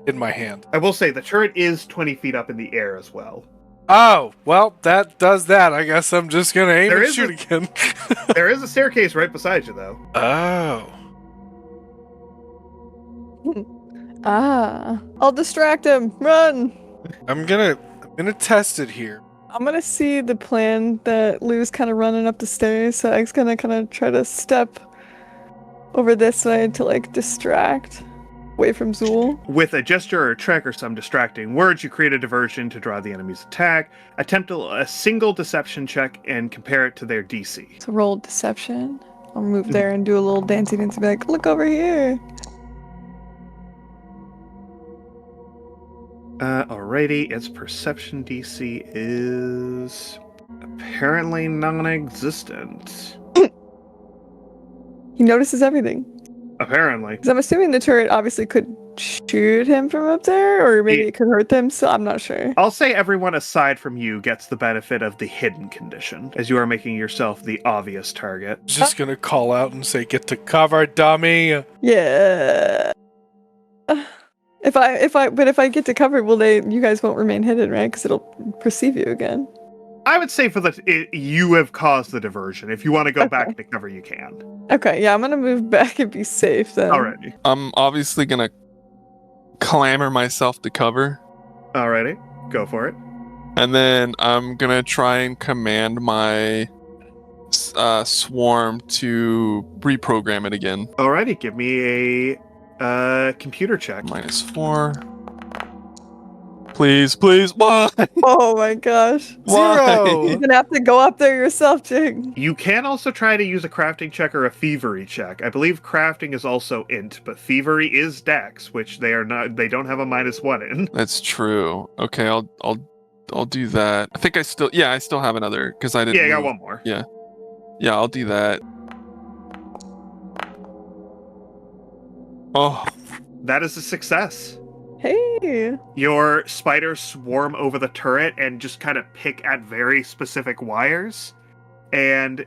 in my hand. I will say the turret is 20 feet up in the air as well. Oh, well, that does that. I guess I'm just gonna aim There and is shoot a- again. There is a staircase right beside you, though. Oh. Oh. I'll distract him. Run. I'm gonna test it here. I'm gonna see the plan that Lou's kind of running up the stairs, so I'm gonna kind of try to step over this way to like distract away from Zool. With a gesture or a trick or some distracting words, you create a diversion to draw the enemy's attack. Attempt a single deception check and compare it to their DC. So roll deception. I'll move there and do a little dancey be like, look over here. Alrighty, its perception DC is apparently non-existent. He notices everything. Apparently. Because I'm assuming the turret obviously could shoot him from up there, or maybe it could hurt them, so I'm not sure. I'll say everyone aside from you gets the benefit of the hidden condition, as you are making yourself the obvious target. Just gonna call out and say, "Get to cover, dummy!" Yeah. If I get to cover, you guys won't remain hidden, right? Because it'll perceive you again. I would say you have caused the diversion. If you want to go back to cover, you can. Okay, yeah, I'm gonna move back and be safe then. Alrighty. I'm obviously gonna clamor myself to cover, Alrighty. Go for it. and then I'm gonna try and command my swarm to reprogram it again. Alrighty. Give me a computer check. -4. Please, why? Oh my gosh. Why? You're gonna have to go up there yourself, Jig. You can also try to use a crafting check or a thievery check. I believe crafting is also int, but thievery is dex, which they don't have a -1 in. That's true. Okay, I'll do that. I think I still have another because I didn't. Yeah, I got move. one more. Yeah, I'll do that. Oh, That is a success. Hey. Your spiders swarm over the turret and just kind of pick at very specific wires, and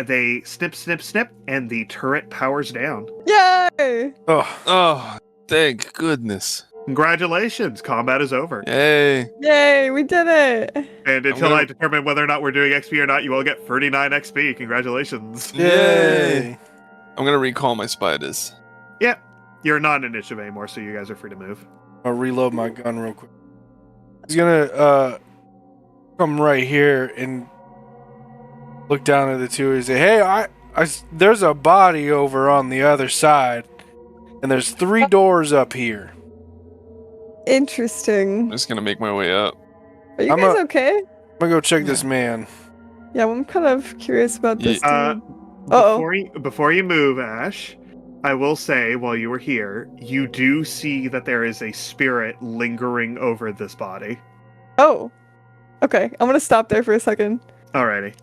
they snip, snip, snip, and the turret powers down. Yay! Oh, thank goodness. Congratulations, combat is over. Yay. Yay, we did it! And until I determine whether or not we're doing XP or not, you all get 39 XP. Congratulations. yay! I'm gonna recall my spiders. Yep. You're not in initiative anymore, so you guys are free to move. I'll reload my gun real quick. He's gonna come right here and look down at the two and say, "Hey, there's a body over on the other side, and there's 3 doors up here." I'm Interesting. just gonna make my way up. Are you guys okay? I'm gonna go check this man. Yeah, well, I'm kind of curious about this dude. Uh-oh. Before you move, Ash, I will say, while you were here, you do see that there is a spirit lingering over this body. Oh. Okay, I'm gonna stop there for a second. Alrighty.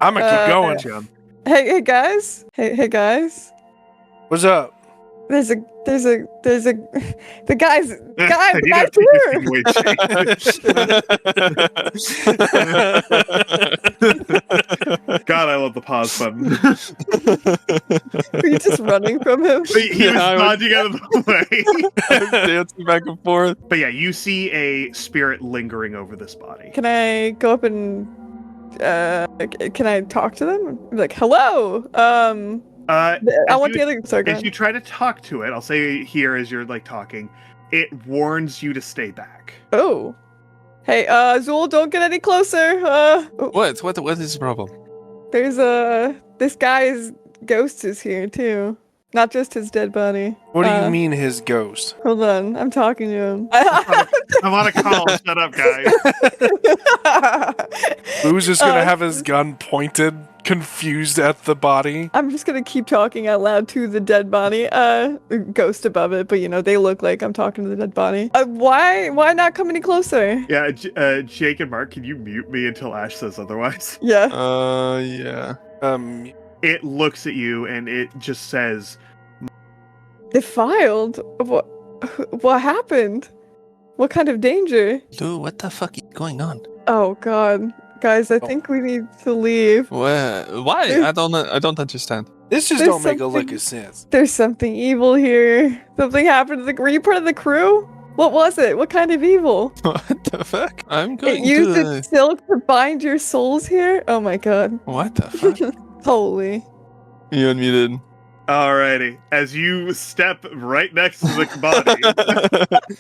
I'm gonna keep going. Jim. Hey guys. Hey guys. What's up? There's a the guys I need back a God, I love the pause button. Were you just running from him? He was dodging out of the way. Dancing back and forth. But yeah, you see a spirit lingering over this body. Can I go up and can I talk to them? Be like, hello. I want the other. Sorry, go As ahead. you try to talk to it, I'll say here as you're like talking, it warns you to stay back. Oh. Hey, Zool, don't get any closer. What is the problem? There's this guy's ghost is here too. Not just his dead body. What do you mean his ghost? Hold on, I'm talking to him. I'm on a call. Shut up, guys. Who's just gonna have his gun pointed, confused at the body? I'm just gonna keep talking out loud to the dead body, ghost above it, but they look like I'm talking to the dead body. Why not come any closer? Yeah, Jake and Mark, can you mute me until Ash says otherwise? Yeah. Yeah. It looks at you and it just says, Defiled? What happened? What kind of danger? Dude, what the fuck is going on? Oh god. Guys, I think we need to leave. Why? I don't understand. This just There's don't make a lick something- of sense. There's something evil here. Something happened to were you part of the crew? What was it? What kind of evil? What the fuck? I'm It going used to. its silk to bind your souls here? Oh my god. What the fuck? Holy. You unmuted. Alrighty. As you step right next to the body.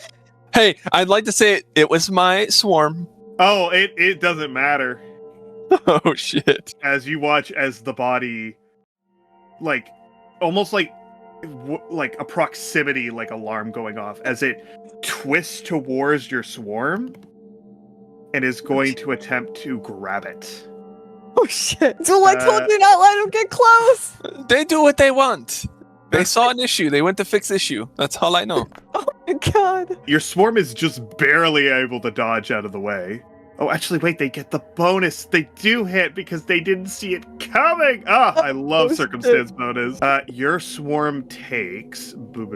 Hey, I'd like to say it was my swarm. Oh, it doesn't matter. Oh shit. As you watch as the body, like, almost like a proximity, like alarm going off, as it twists towards your swarm and is going to attempt to grab it. Oh shit! So I told you not let him get close. They do what they want. They saw an issue. They went to fix issue. That's all I know. Oh my god! Your swarm is just barely able to dodge out of the way. Oh, actually, wait, they get the bonus. They do hit because they didn't see it coming. Ah, I love circumstance bonus. Your swarm takes boo.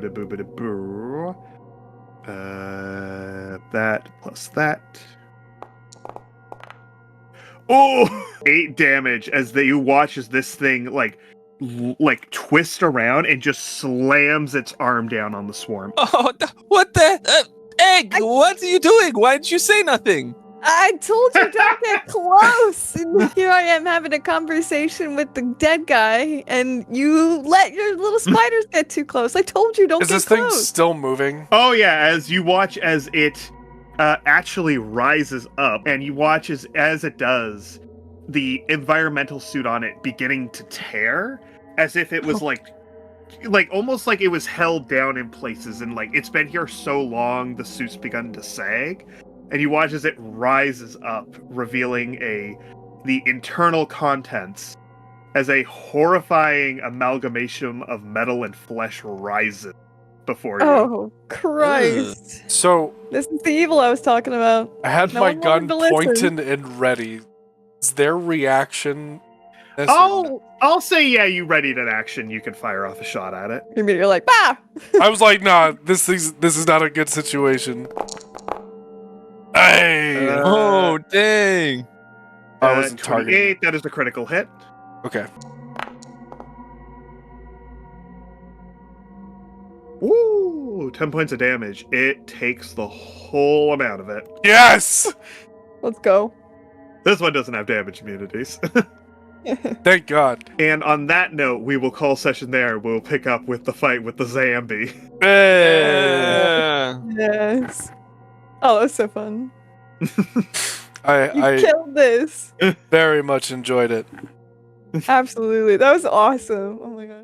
That plus that. Oh, 8 damage as you watch as this thing like twist around and just slams its arm down on the swarm. Oh, what the? Egg, what are you doing? Why didn't you say nothing? I told you don't get close. And here I am having a conversation with the dead guy, and you let your little spiders get too close. I told you don't Is get this close. thing still moving? Oh yeah, as you watch as it actually rises up, and you watch as it does, the environmental suit on it beginning to tear, as if it was like almost like it was held down in places, and like it's been here so long, the suit's begun to sag, and you watch as it rises up, revealing the internal contents as a horrifying amalgamation of metal and flesh rises before you. Oh Christ! So This is the evil I was talking about. I had No my one gun wanted to listen. pointed and ready. Is their reaction? this or I'll say, yeah, you readied an action. You can fire off a shot at it. You're like, bah! no? I was like, nah, this is not a good situation. Hey, Oh, dang. I wasn't targeting. 28, that is a critical hit. Okay. Woo! 10 points of damage. It takes the whole amount of it. Yes. Let's go. This one doesn't have damage immunities. Thank God. And on that note, we will call session there. We'll pick up with the fight with the Zambi. Hey. Yeah. Yes. Oh, that was so fun. You I killed this. very much enjoyed it. Absolutely. That was awesome. Oh my god.